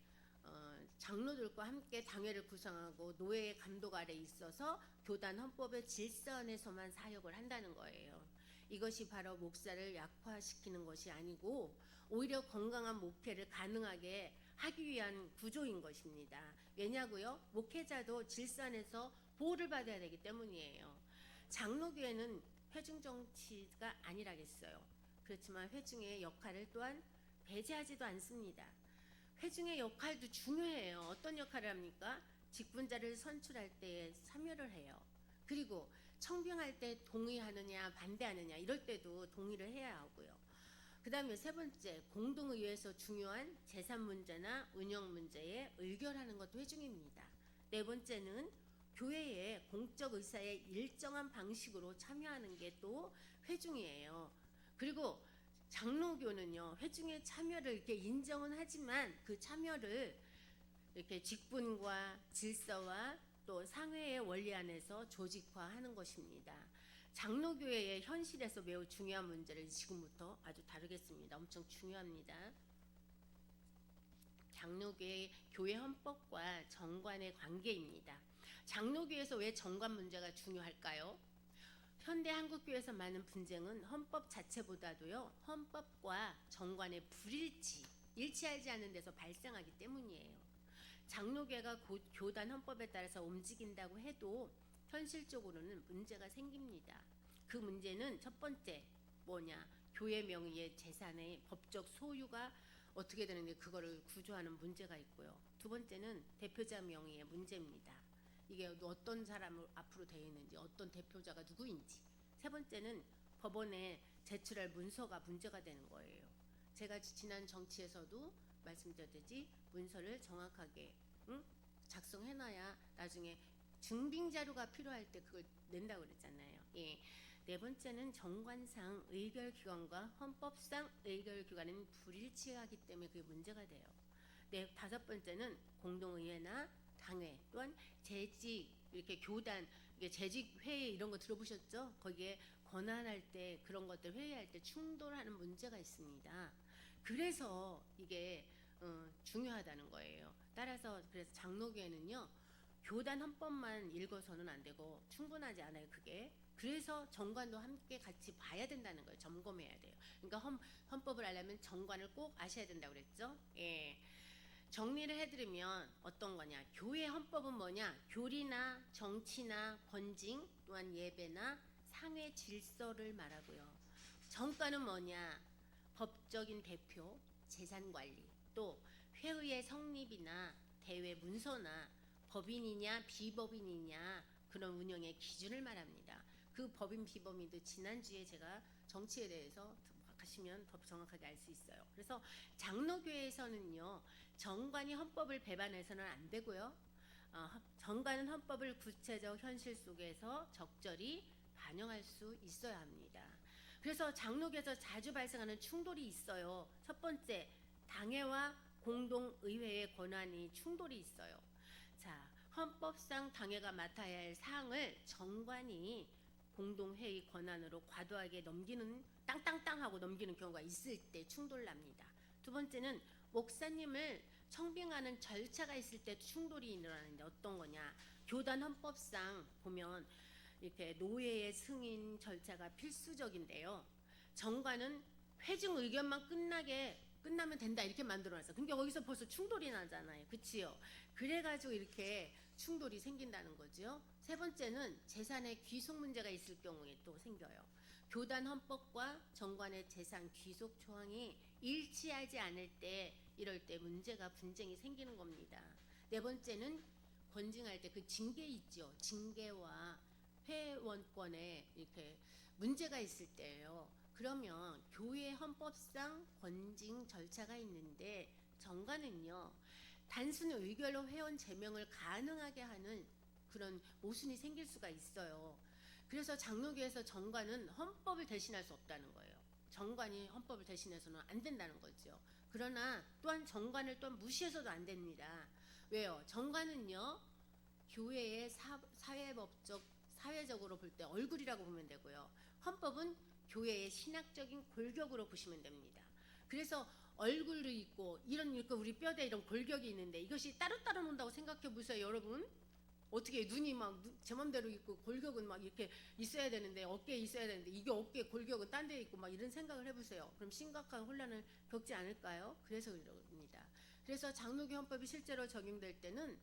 장로들과 함께 당회를 구성하고 노예의 감독 아래 있어서 교단 헌법의 질서 안에서만 사역을 한다는 거예요. 이것이 바로 목사를 약화시키는 것이 아니고 오히려 건강한 목회를 가능하게 하기 위한 구조인 것입니다. 왜냐고요? 목회자도 질서 안에서 보호를 받아야 되기 때문이에요. 장로교회는 회중 정치가 아니라겠어요. 그렇지만 회중의 역할을 또한 배제하지도 않습니다. 회중의 역할도 중요해요. 어떤 역할을 합니까? 직분자를 선출할 때 참여를 해요. 그리고 청빙할 때 동의하느냐 반대하느냐 이럴 때도 동의를 해야 하고요. 그 다음에 세 번째, 공동의회에서 중요한 재산 문제나 운영 문제에 의결하는 것도 회중입니다. 네 번째는 교회의 공적 의사에 일정한 방식으로 참여하는 게 또 회중이에요. 그리고 장로교는요, 회중의 참여를 이렇게 인정은 하지만 그 참여를 이렇게 직분과 질서와 또 상회의 원리 안에서 조직화하는 것입니다. 장로교회의 현실에서 매우 중요한 문제를 지금부터 아주 다루겠습니다. 엄청 중요합니다. 장로교회 교회 헌법과 정관의 관계입니다. 장로교회에서 왜 정관 문제가 중요할까요? 현대 한국교회에서 많은 분쟁은 헌법 자체보다도요, 헌법과 정관의 일치하지 않는 데서 발생하기 때문이에요. 장로교회가 교단 헌법에 따라서 움직인다고 해도 현실적으로는 문제가 생깁니다. 그 문제는 첫 번째 뭐냐? 교회 명의의 재산의 법적 소유가 어떻게 되는데 그거를 구조하는 문제가 있고요. 두 번째는 대표자 명의의 문제입니다. 이게 어떤 사람을 앞으로 되어 있는지, 어떤 대표자가 누구인지. 세 번째는 법원에 제출할 문서가 문제가 되는 거예요. 제가 지난 정치에서도 말씀드렸듯이 문서를 정확하게 작성해놔야 나중에 증빙 자료가 필요할 때 그걸 낸다고 그랬잖아요. 예. 네 번째는 정관상 의결기관과 헌법상 의결기관은 불일치하기 때문에 그게 문제가 돼요. 네, 다섯 번째는 공동의회나 당회 또한 재직 이렇게 교단 이게 재직회의 이런 거 들어보셨죠? 거기에 권한할 때 그런 것들 회의할 때 충돌하는 문제가 있습니다. 그래서 이게 중요하다는 거예요. 따라서 그래서 장로교회는요, 교단 헌법만 읽어서는 안 되고 충분하지 않아요. 그게. 그래서 정관도 함께 같이 봐야 된다는 거예요. 점검해야 돼요. 그러니까 헌법을 알려면 정관을 꼭 아셔야 된다고 그랬죠. 예. 정리를 해드리면 어떤 거냐? 교회 헌법은 뭐냐? 교리나 정치나 권징 또한 예배나 상회 질서를 말하고요. 정관은 뭐냐? 법적인 대표, 재산 관리, 또 회의의 성립이나 대회 문서나 법인이냐 비법인이냐 그런 운영의 기준을 말합니다. 그 법인 비법인도 지난주에 제가 정치에 대해서 가시면 더 정확하게 알 수 있어요. 그래서 장로교회에서는요, 정관이 헌법을 배반해서는 안 되고요. 정관은 헌법을 구체적 현실 속에서 적절히 반영할 수 있어야 합니다. 그래서 장로교에서 자주 발생하는 충돌이 있어요. 첫 번째, 당회와 공동의회의 권한이 충돌이 있어요. 자, 헌법상 당회가 맡아야 할 사항을 정관이 공동회의 권한으로 과도하게 넘기는 땅땅땅하고 넘기는 경우가 있을 때 충돌납니다. 두 번째는 목사님을 청빙하는 절차가 있을 때 충돌이 일어나는데 어떤 거냐? 교단 헌법상 보면 이렇게 노예의 승인 절차가 필수적인데요. 정관은 회증 의견만 끝나면 된다 이렇게 만들어놨어. 그러니까 거기서 벌써 충돌이 나잖아요. 그치요? 그래가지고 이렇게 충돌이 생긴다는 거죠. 세 번째는 재산의 귀속 문제가 있을 경우에 또 생겨요. 교단 헌법과 정관의 재산 귀속 조항이 일치하지 않을 때 이럴 때 문제가 분쟁이 생기는 겁니다. 네 번째는 권징할 때 그 징계 있죠. 징계와 회원권에 이렇게 문제가 있을 때예요. 그러면 교회 헌법상 권징 절차가 있는데 정관은요, 단순 의결로 회원 제명을 가능하게 하는 그런 모순이 생길 수가 있어요. 그래서 장로교에서 정관은 헌법을 대신할 수 없다는 거예요. 정관이 헌법을 대신해서는 안 된다는 거죠. 그러나 또한 정관을 또한 무시해서도 안 됩니다. 왜요? 정관은요, 교회의 사회적으로 볼 때 얼굴이라고 보면 되고요. 헌법은 교회의 신학적인 골격으로 보시면 됩니다. 그래서 얼굴도 있고 이런 우리 뼈대 이런 골격이 있는데 이것이 따로따로 논다고 생각해 보세요, 여러분. 어떻게 눈이 막 제 맘대로 있고 골격은 막 이렇게 있어야 되는데 어깨에 있어야 되는데 이게 어깨 골격은 딴 데 있고 막 이런 생각을 해보세요. 그럼 심각한 혼란을 겪지 않을까요? 그래서 그럽니다. 그래서 장로교 헌법이 실제로 적용될 때는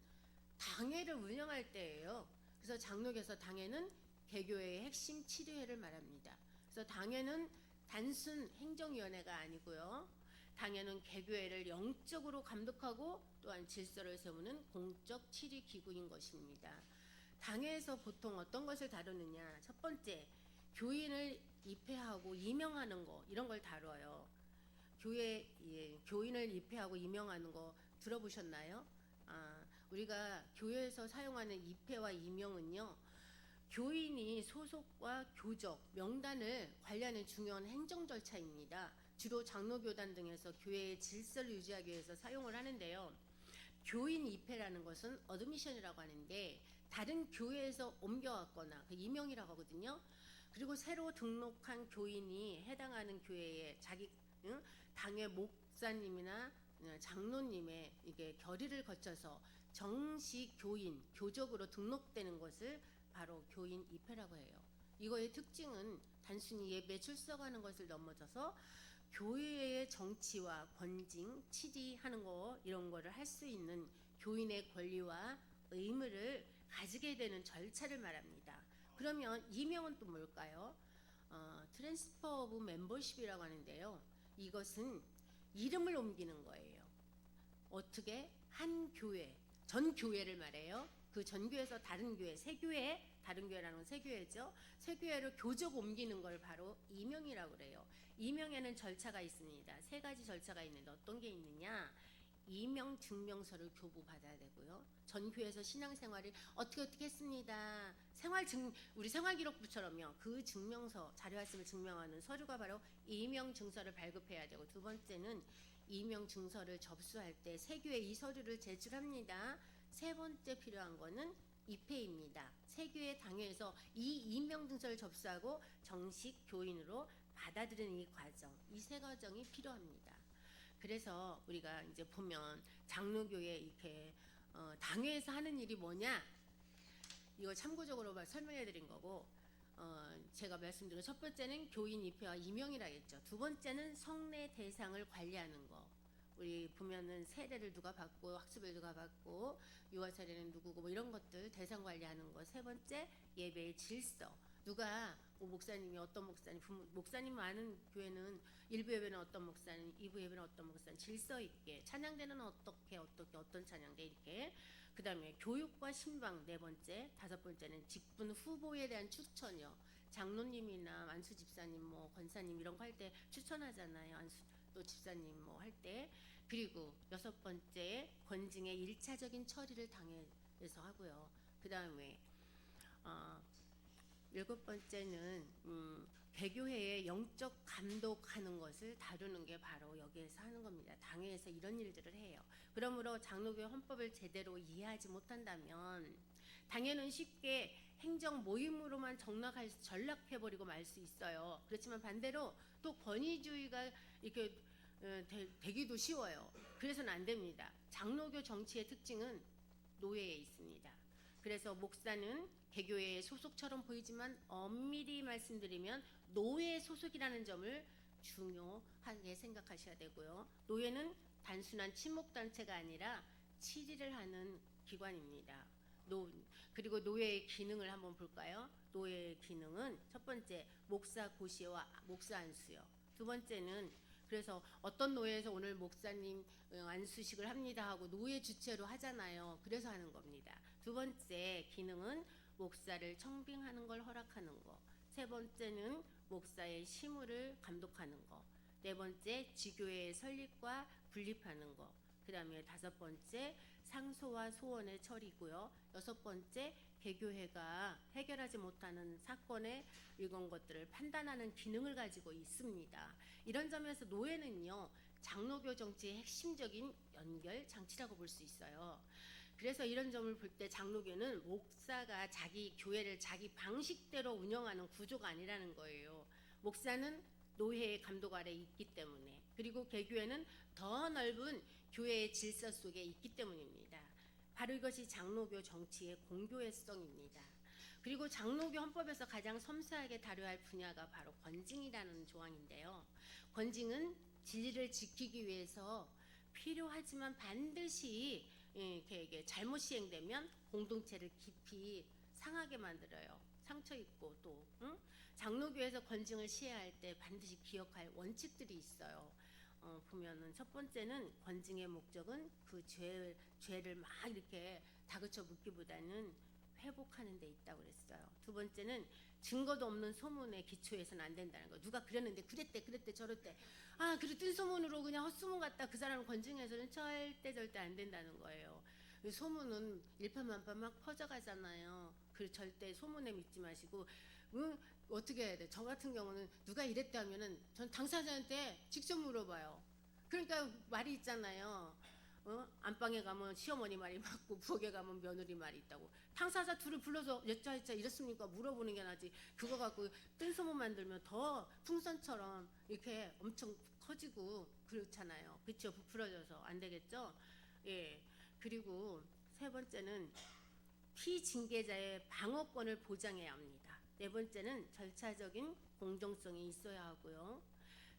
당회를 운영할 때예요. 그래서 장로교에서 당회는 개교회의 핵심 7회를 말합니다. 그래서 당회는 단순 행정위원회가 아니고요. 당회는 개교회를 영적으로 감독하고 또한 질서를 세우는 공적 7위 기구인 것입니다. 당회에서 보통 어떤 것을 다루느냐? 첫 번째, 교인을 입회하고 임명하는 거 이런 걸 다뤄요. 교인을 입회하고 임명하는 거 들어보셨나요? 우리가 교회에서 사용하는 입회와 임명은요, 교인이 소속과 교적, 명단을 관리하는 중요한 행정 절차입니다. 주로 장로교단 등에서 교회의 질서를 유지하기 위해서 사용을 하는데요. 교인 입회라는 것은 어드미션이라고 하는데 다른 교회에서 옮겨왔거나 그 임명이라고 하거든요. 그리고 새로 등록한 교인이 해당하는 교회에 자기 당회 목사님이나 장로님의 이게 결의를 거쳐서 정식 교인, 교적으로 등록되는 것을 바로 교인 입회라고 해요. 이거의 특징은 단순히 예배 출석하는 것을 넘어서서 교회의 정치와 권징, 치리하는 거 이런 거를 할 수 있는 교인의 권리와 의무를 가지게 되는 절차를 말합니다. 그러면 이명은 또 뭘까요? 트랜스퍼 오브 멤버십이라고 하는데요. 이것은 이름을 옮기는 거예요. 어떻게? 한 교회, 전 교회를 말해요. 그 전 교회에서 다른 교회, 새 교회, 다른 교회라는 건 새 교회죠. 새 교회로 교적 옮기는 걸 바로 이명이라고 그래요. 이명에는 절차가 있습니다. 세 가지 절차가 있는데 어떤 게 있느냐? 이명 증명서를 교부받아야 되고요. 전 교회에서 신앙생활을 어떻게 했습니다. 우리 생활기록부처럼요. 그 증명서, 자료했음을 증명하는 서류가 바로 이명 증서를 발급해야 되고, 두 번째는 이명 증서를 접수할 때 세교에 이 서류를 제출합니다. 세 번째 필요한 거는 입회입니다. 세교회 당회에서 이 이명 증서를 접수하고 정식 교인으로 받아들이는 이 과정, 이 세 과정이 필요합니다. 그래서 우리가 이제 보면 장로교회 이렇게 당회에서 하는 일이 뭐냐? 이거 참고적으로 설명해 드린 거고, 제가 말씀드린 첫 번째는 교인 입회와 임명이라 했죠. 두 번째는 성례 대상을 관리하는 거. 우리 보면은 세례를 누가 받고 학습을 누가 받고 유아 차례는 누구고 뭐 이런 것들 대상 관리하는 거. 세 번째 예배의 질서. 누가 목사님이 어떤 목사님 많은 교회는 일부 예배는 어떤 목사님, 2부 예배는 어떤 목사님 질서 있게 찬양대는 어떻게 어떤 찬양대 이렇게. 그다음에 교육과 신방 네 번째, 다섯 번째는 직분 후보에 대한 추천이요. 장로님이나 안수 집사님 뭐 권사님 이런 거 할 때 추천하잖아요. 안수 또 집사님 뭐 할 때. 그리고 여섯 번째 권징의 1차적인 처리를 당해서 하고요. 그다음에 일곱 번째는 개교회의 영적 감독하는 것을 다루는 게 바로 여기에서 하는 겁니다. 당회에서 이런 일들을 해요. 그러므로 장로교회 헌법을 제대로 이해하지 못한다면 당회는 쉽게 행정 모임으로만 전락해버리고 말 수 있어요. 그렇지만 반대로 또 권위주의가 이렇게 되기도 쉬워요. 그래서는 안 됩니다. 장로교 정치의 특징은 노예에 있습니다. 그래서 목사는 개교회의 소속처럼 보이지만 엄밀히 말씀드리면 노예 소속이라는 점을 중요하게 생각하셔야 되고요. 노예는 단순한 친목단체가 아니라 치리를 하는 기관입니다. 그리고 노예의 기능을 한번 볼까요? 노예의 기능은 첫 번째 목사 고시와 목사 안수요. 두 번째는 그래서 어떤 노예에서 오늘 목사님 안수식을 합니다 하고 노예 주체로 하잖아요. 그래서 하는 겁니다. 두 번째 기능은 목사를 청빙하는 걸 허락하는 거. 세 번째는 목사의 시무를 감독하는 거. 네 번째 지교회의 설립과 분립하는 거. 그 다음에 다섯 번째 상소와 소원의 처리고요. 여섯 번째 개교회가 해결하지 못하는 사건의 이런 것들을 판단하는 기능을 가지고 있습니다. 이런 점에서 노예는요. 장로교 정치의 핵심적인 연결 장치라고 볼 수 있어요. 그래서 이런 점을 볼 때 장로교는 목사가 자기 교회를 자기 방식대로 운영하는 구조가 아니라는 거예요. 목사는 노예의 감독 아래 있기 때문에, 그리고 개교회는 더 넓은 교회의 질서 속에 있기 때문입니다. 바로 이것이 장로교 정치의 공교회성입니다. 그리고 장로교 헌법에서 가장 섬세하게 다뤄야 할 분야가 바로 권징이라는 조항인데요. 권징은 진리를 지키기 위해서 필요하지만 반드시 이게 잘못 시행되면 공동체를 깊이 상하게 만들어요. 상처 입고 또 장로교에서 권징을 시행할 때 반드시 기억할 원칙들이 있어요. 보면은 첫 번째는 권징의 목적은 그 죄를 막 이렇게 다그쳐 묻기보다는 회복하는 데 있다고 그랬어요. 두 번째는 증거도 없는 소문에 기초해서는 안 된다는 거. 누가 그랬는데 그랬대 저랬대. 그리고 뜬 소문으로 그냥 헛소문 같다 그 사람을 권징해서는 절대 안 된다는 거예요. 소문은 일파만파 막 퍼져가잖아요. 그 절대 소문에 믿지 마시고 어떻게 해야 돼? 저 같은 경우는 누가 이랬대 하면은 전 당사자한테 직접 물어봐요. 그러니까 말이 있잖아요. 안방에 가면 시어머니 말이 맞고 부엌에 가면 며느리 말이 있다고. 당사자 둘을 불러서 여짜여짜 이랬습니까? 물어보는 게 나지. 그거 갖고 뜬소문 만들면 더 풍선처럼 이렇게 엄청 커지고 그렇잖아요. 그렇죠? 부풀어져서 안 되겠죠? 예. 그리고 세 번째는 피징계자의 방어권을 보장해야 합니다. 네 번째는 절차적인 공정성이 있어야 하고요.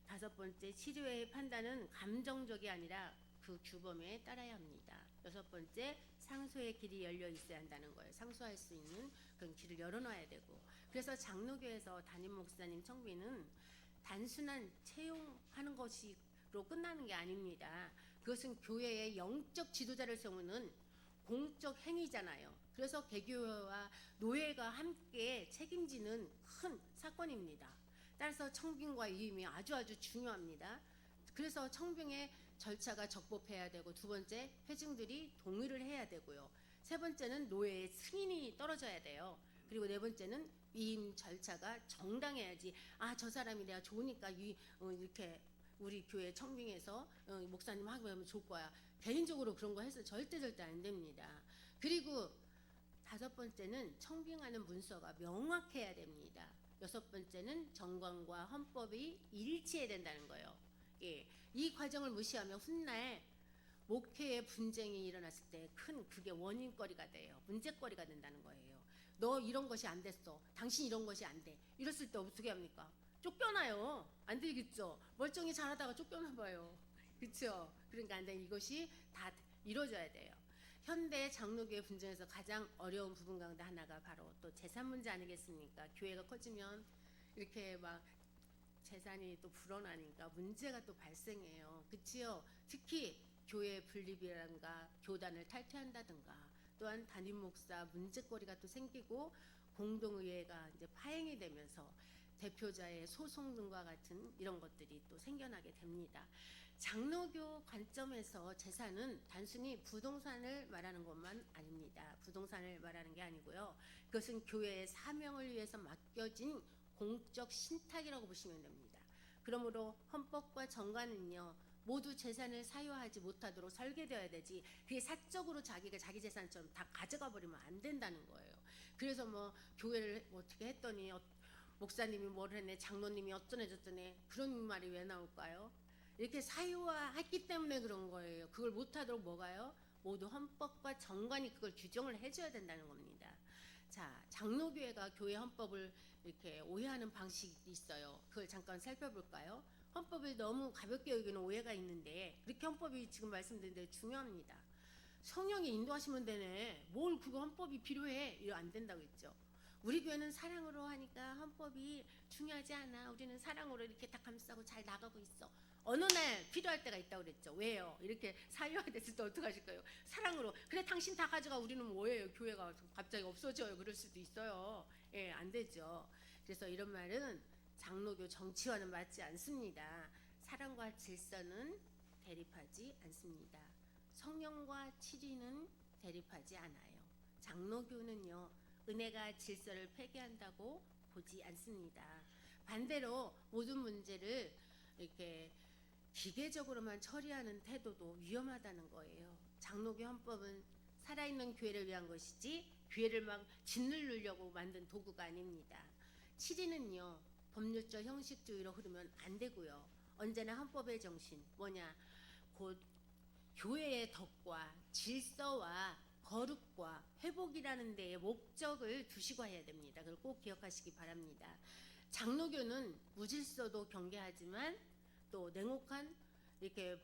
다섯 번째, 치료의 판단은 감정적이 아니라 그 규범에 따라야 합니다. 여섯 번째, 상소의 길이 열려 있어야 한다는 거예요. 상소할 수 있는 그런 길을 열어놔야 되고. 그래서 장로교에서 담임 목사님 청비는 단순한 채용하는 것으로 끝나는 게 아닙니다. 그것은 교회의 영적 지도자를 세우는 공적 행위잖아요. 그래서 개교회와 노예가 함께 책임지는 큰 사건입니다. 따라서 청빙과 위임이 아주 중요합니다. 그래서 청빙의 절차가 적법해야 되고, 두 번째, 회중들이 동의를 해야 되고요. 세 번째는 노예의 승인이 떨어져야 돼요. 그리고 네 번째는 위임 절차가 정당해야지. 저 사람이 내가 좋으니까 이렇게 우리 교회 청빙해서 목사님 하면 좋을 거야. 개인적으로 그런 거 해서 절대 안 됩니다. 그리고 다섯 번째는 청빙하는 문서가 명확해야 됩니다. 여섯 번째는 정관과 헌법이 일치해야 된다는 거예요. 예, 이 과정을 무시하면 훗날 목회의 분쟁이 일어났을 때 큰 그게 원인거리가 돼요. 문제거리가 된다는 거예요. 너 이런 것이 안 됐어. 당신 이런 것이 안 돼. 이랬을 때 어떻게 합니까? 쫓겨나요. 안 되겠죠. 멀쩡히 잘하다가 쫓겨나봐요. 그렇죠? 그러니까 안 돼. 이것이 다 이루어져야 돼요. 현대 장로교회 분쟁에서 가장 어려운 부분 가운데 하나가 바로 또 재산 문제 아니겠습니까? 교회가 커지면 이렇게 막 재산이 또 불어나니까 문제가 또 발생해요. 그치요? 특히 교회 분립이라든가 교단을 탈퇴한다든가, 또한 담임 목사 문제거리가 또 생기고 공동의회가 이제 파행이 되면서 대표자의 소송 등과 같은 이런 것들이 또 생겨나게 됩니다. 장로교 관점에서 재산은 단순히 부동산을 말하는 것만 아닙니다. 부동산을 말하는 게 아니고요. 그것은 교회의 사명을 위해서 맡겨진 공적 신탁이라고 보시면 됩니다. 그러므로 헌법과 정관은요, 모두 재산을 사유하지 못하도록 설계되어야 되지, 그게 사적으로 자기가 자기 재산처럼 다 가져가 버리면 안 된다는 거예요. 그래서 뭐 교회를 어떻게 했더니 목사님이 뭘 했네, 장로님이 어쩌네 저쩌네, 그런 말이 왜 나올까요? 이렇게 사유화했기 때문에 그런 거예요. 그걸 못하도록 뭐가요? 모두 헌법과 정관이 그걸 규정을 해줘야 된다는 겁니다. 자, 장로교회가 교회 헌법을 이렇게 오해하는 방식이 있어요. 그걸 잠깐 살펴볼까요? 헌법을 너무 가볍게 여기는 오해가 있는데, 그렇게 헌법이 지금 말씀드린 대로 중요합니다. 성령이 인도하시면 되네. 뭘 그거 헌법이 필요해? 이거 안 된다고 했죠. 우리 교회는 사랑으로 하니까 헌법이 중요하지 않아. 우리는 사랑으로 이렇게 다 감싸고 잘 나가고 있어. 어느 날 필요할 때가 있다고 그랬죠. 왜요? 이렇게 사유화됐을 때 어떡하실 거예요? 사랑으로. 그래, 당신 다 가져가. 우리는 뭐예요? 교회가 갑자기 없어져요. 그럴 수도 있어요. 예, 안 되죠. 그래서 이런 말은 장로교 정치와는 맞지 않습니다. 사랑과 질서는 대립하지 않습니다. 성령과 치리는 대립하지 않아요. 장로교는요, 은혜가 질서를 폐기한다고 보지 않습니다. 반대로 모든 문제를 이렇게 기계적으로만 처리하는 태도도 위험하다는 거예요. 장로교 헌법은 살아있는 교회를 위한 것이지 교회를 막 짓누르려고 만든 도구가 아닙니다. 치리는요, 법률적 형식주의로 흐르면 안 되고요. 언제나 헌법의 정신 뭐냐, 곧 교회의 덕과 질서와 거룩과 회복이라는 데에 목적을 두시고 해야 됩니다. 그걸 꼭 기억하시기 바랍니다. 장로교는 무질서도 경계하지만 또 냉혹한 이렇게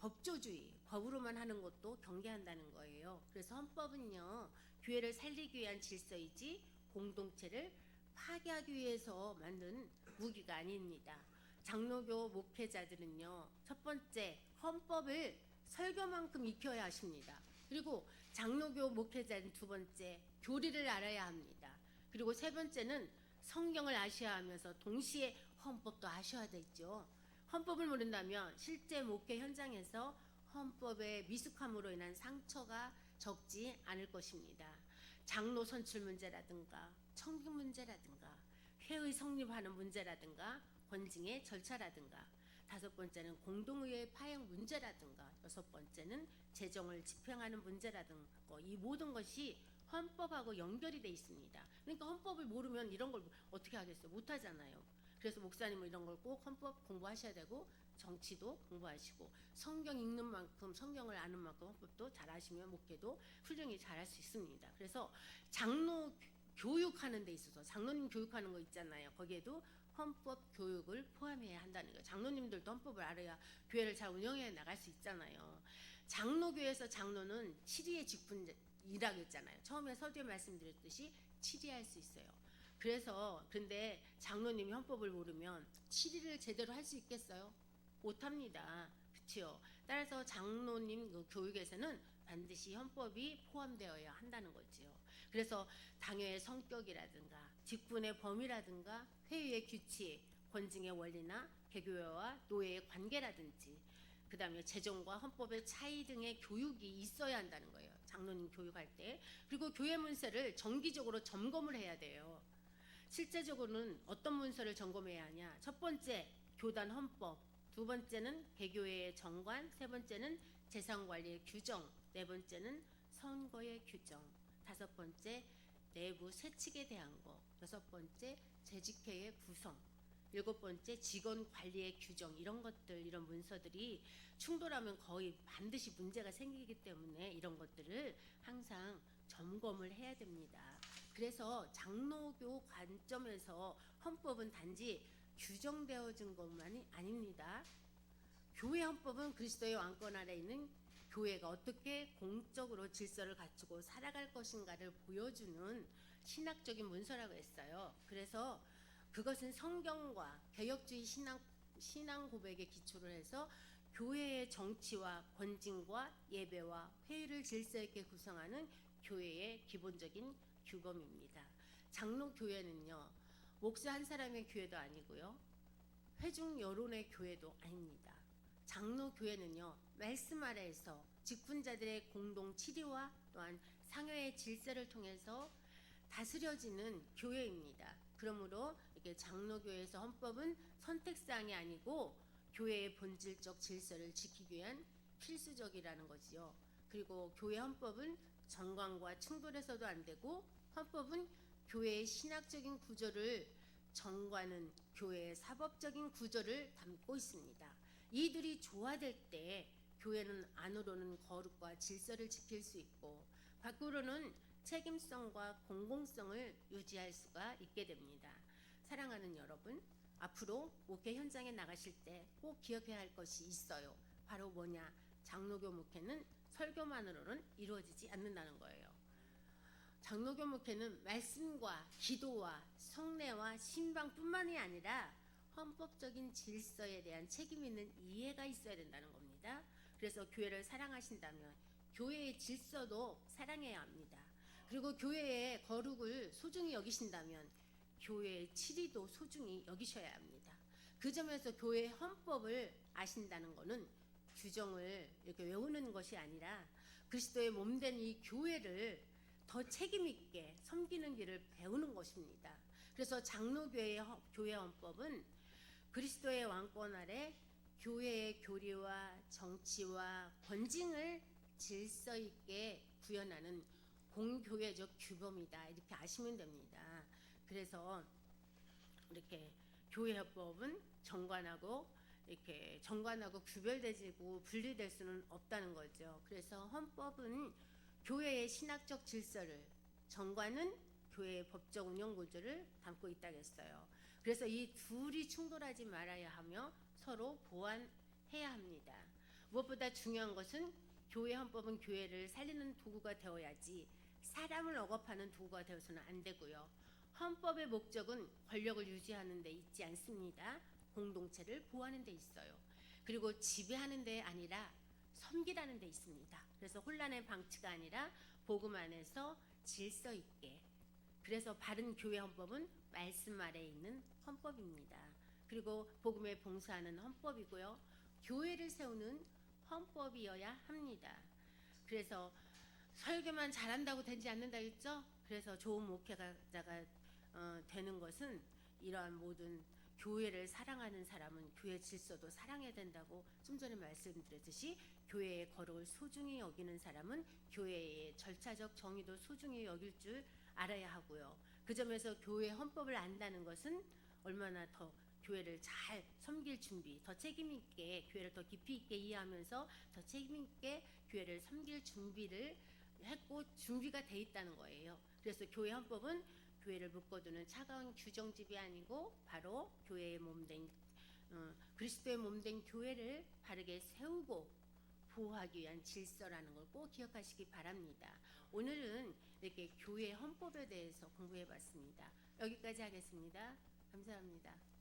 법조주의, 법으로만 하는 것도 경계한다는 거예요. 그래서 헌법은요, 교회를 살리기 위한 질서이지 공동체를 파괴하기 위해서 만든 무기가 아닙니다. 장로교 목회자들은요, 첫 번째, 헌법을 설교만큼 익혀야 하십니다. 그리고 장로교 목회자는 두 번째, 교리를 알아야 합니다. 그리고 세 번째는 성경을 아셔야 하면서 동시에 헌법도 아셔야 되죠. 헌법을 모른다면 실제 목회 현장에서 헌법의 미숙함으로 인한 상처가 적지 않을 것입니다. 장로 선출 문제라든가 청빙 문제라든가 회의 성립하는 문제라든가 권징의 절차라든가, 다섯 번째는 공동의회 파행 문제라든가, 여섯 번째는 재정을 집행하는 문제라든가 이 모든 것이 헌법하고 연결이 돼 있습니다. 그러니까 헌법을 모르면 이런 걸 어떻게 하겠어요? 못 하잖아요. 그래서 목사님은 이런 걸 꼭 헌법 공부하셔야 되고 정치도 공부하시고 성경 읽는 만큼 성경을 아는 만큼 헌법도 잘 아시면 목회도 훌륭히 잘할 수 있습니다. 그래서 장로 교육하는 데 있어서 장로님 교육하는 거 있잖아요. 거기에도 헌법 교육을 포함해야 한다는 거예요. 장로님들도 헌법을 알아야 교회를 잘 운영해 나갈 수 있잖아요. 장로교에서 장로는 7위의 직분이라고 했잖아요. 처음에 서두에 말씀드렸듯이 7위 할 수 있어요. 그래서 근데 장로님이 헌법을 모르면 7위를 제대로 할 수 있겠어요? 못합니다. 그렇죠? 따라서 장로님 그 교육에서는 반드시 헌법이 포함되어야 한다는 거지요. 그래서 당회의 성격이라든가 직분의 범위라든가 회의의 규칙, 권징의 원리나 개교회와 노예의 관계라든지 그 다음에 재정과 헌법의 차이 등의 교육이 있어야 한다는 거예요. 장로님 교육할 때. 그리고 교회 문서를 정기적으로 점검을 해야 돼요. 실제적으로는 어떤 문서를 점검해야 하냐. 첫 번째 교단 헌법, 두 번째는 개교회의 정관, 세 번째는 재산관리의 규정, 네 번째는 선거의 규정, 다섯 번째 내부 세칙에 대한 거, 여섯 번째 재직회의 구성, 일곱 번째 직원 관리의 규정, 이런 것들, 이런 문서들이 충돌하면 거의 반드시 문제가 생기기 때문에 이런 것들을 항상 점검을 해야 됩니다. 그래서 장로교 관점에서 헌법은 단지 규정되어진 것만이 아닙니다. 교회 헌법은 그리스도의 왕권 아래 있는 교회가 어떻게 공적으로 질서를 갖추고 살아갈 것인가를 보여주는 신학적인 문서라고 했어요. 그래서 그것은 성경과 개혁주의 신앙 고백에 기초를 해서 교회의 정치와 권징과 예배와 회의를 질서 있게 구성하는 교회의 기본적인 규범입니다. 장로교회는요, 목사 한 사람의 교회도 아니고요, 회중 여론의 교회도 아닙니다. 장로교회는요, 말씀 아래에서 직분자들의 공동 치리와 또한 상회의 질서를 통해서 다스려지는 교회입니다. 그러므로 이렇게 장로교회에서 헌법은 선택사항이 아니고 교회의 본질적 질서를 지키기 위한 필수적이라는 거지요. 그리고 교회 헌법은 정관과 충돌해서도 안 되고, 헌법은 교회의 신학적인 구조를, 정관은 교회의 사법적인 구조를 담고 있습니다. 이들이 조화될 때 교회는 안으로는 거룩과 질서를 지킬 수 있고 밖으로는 책임성과 공공성을 유지할 수가 있게 됩니다. 사랑하는 여러분, 앞으로 목회 현장에 나가실 때 꼭 기억해야 할 것이 있어요. 바로 뭐냐? 장로교 목회는 설교만으로는 이루어지지 않는다는 거예요. 장로교 목회는 말씀과 기도와 성례와 신방뿐만이 아니라 헌법적인 질서에 대한 책임 있는 이해가 있어야 된다는 겁니다. 그래서 교회를 사랑하신다면 교회의 질서도 사랑해야 합니다. 그리고 교회의 거룩을 소중히 여기신다면 교회의 치리도 소중히 여기셔야 합니다. 그 점에서 교회의 헌법을 아신다는 것은 규정을 이렇게 외우는 것이 아니라 그리스도의 몸된 이 교회를 더 책임 있게 섬기는 길을 배우는 것입니다. 그래서 장로교회의 교회 헌법은 그리스도의 왕권 아래 교회의 교리와 정치와 권징을 질서 있게 구현하는 공교회적 규범이다, 이렇게 아시면 됩니다. 그래서 이렇게 교회 헌법은 정관하고 구별되고 분리될 수는 없다는 거죠. 그래서 헌법은 교회의 신학적 질서를, 정관은 교회의 법적 운영 구조를 담고 있다고 했어요. 그래서 이 둘이 충돌하지 말아야 하며 서로 보완해야 합니다. 무엇보다 중요한 것은 교회 헌법은 교회를 살리는 도구가 되어야지 사람을 억압하는 도구가 되어서는 안 되고요. 헌법의 목적은 권력을 유지하는 데 있지 않습니다. 공동체를 보호하는 데 있어요. 그리고 지배하는 데 아니라 섬기라는 데 있습니다. 그래서 혼란의 방치가 아니라 복음 안에서 질서 있게. 그래서 바른 교회 헌법은 말씀 아래에 있는 헌법입니다. 그리고 복음에 봉사하는 헌법이고요. 교회를 세우는 헌법이어야 합니다. 그래서 설교만 잘한다고 되지 않는다 했죠? 그래서 좋은 목회자가 되는 것은 이러한 모든 교회를 사랑하는 사람은 교회 질서도 사랑해야 된다고 좀 전에 말씀드렸듯이 교회의 거룩을 소중히 여기는 사람은 교회의 절차적 정의도 소중히 여길 줄 알아야 하고요. 그 점에서 교회 헌법을 안다는 것은 얼마나 더 교회를 잘 섬길 준비, 더 책임 있게 교회를 더 깊이 있게 이해하면서 더 책임 있게 교회를 섬길 준비를 했고 준비가 돼 있다는 거예요. 그래서 교회 헌법은 교회를 묶어두는 차가운 규정집이 아니고 바로 교회의 몸된 그리스도의 몸된 교회를 바르게 세우고 보호하기 위한 질서라는 걸 꼭 기억하시기 바랍니다. 오늘은 이렇게 교회 헌법에 대해서 공부해봤습니다. 여기까지 하겠습니다. 감사합니다.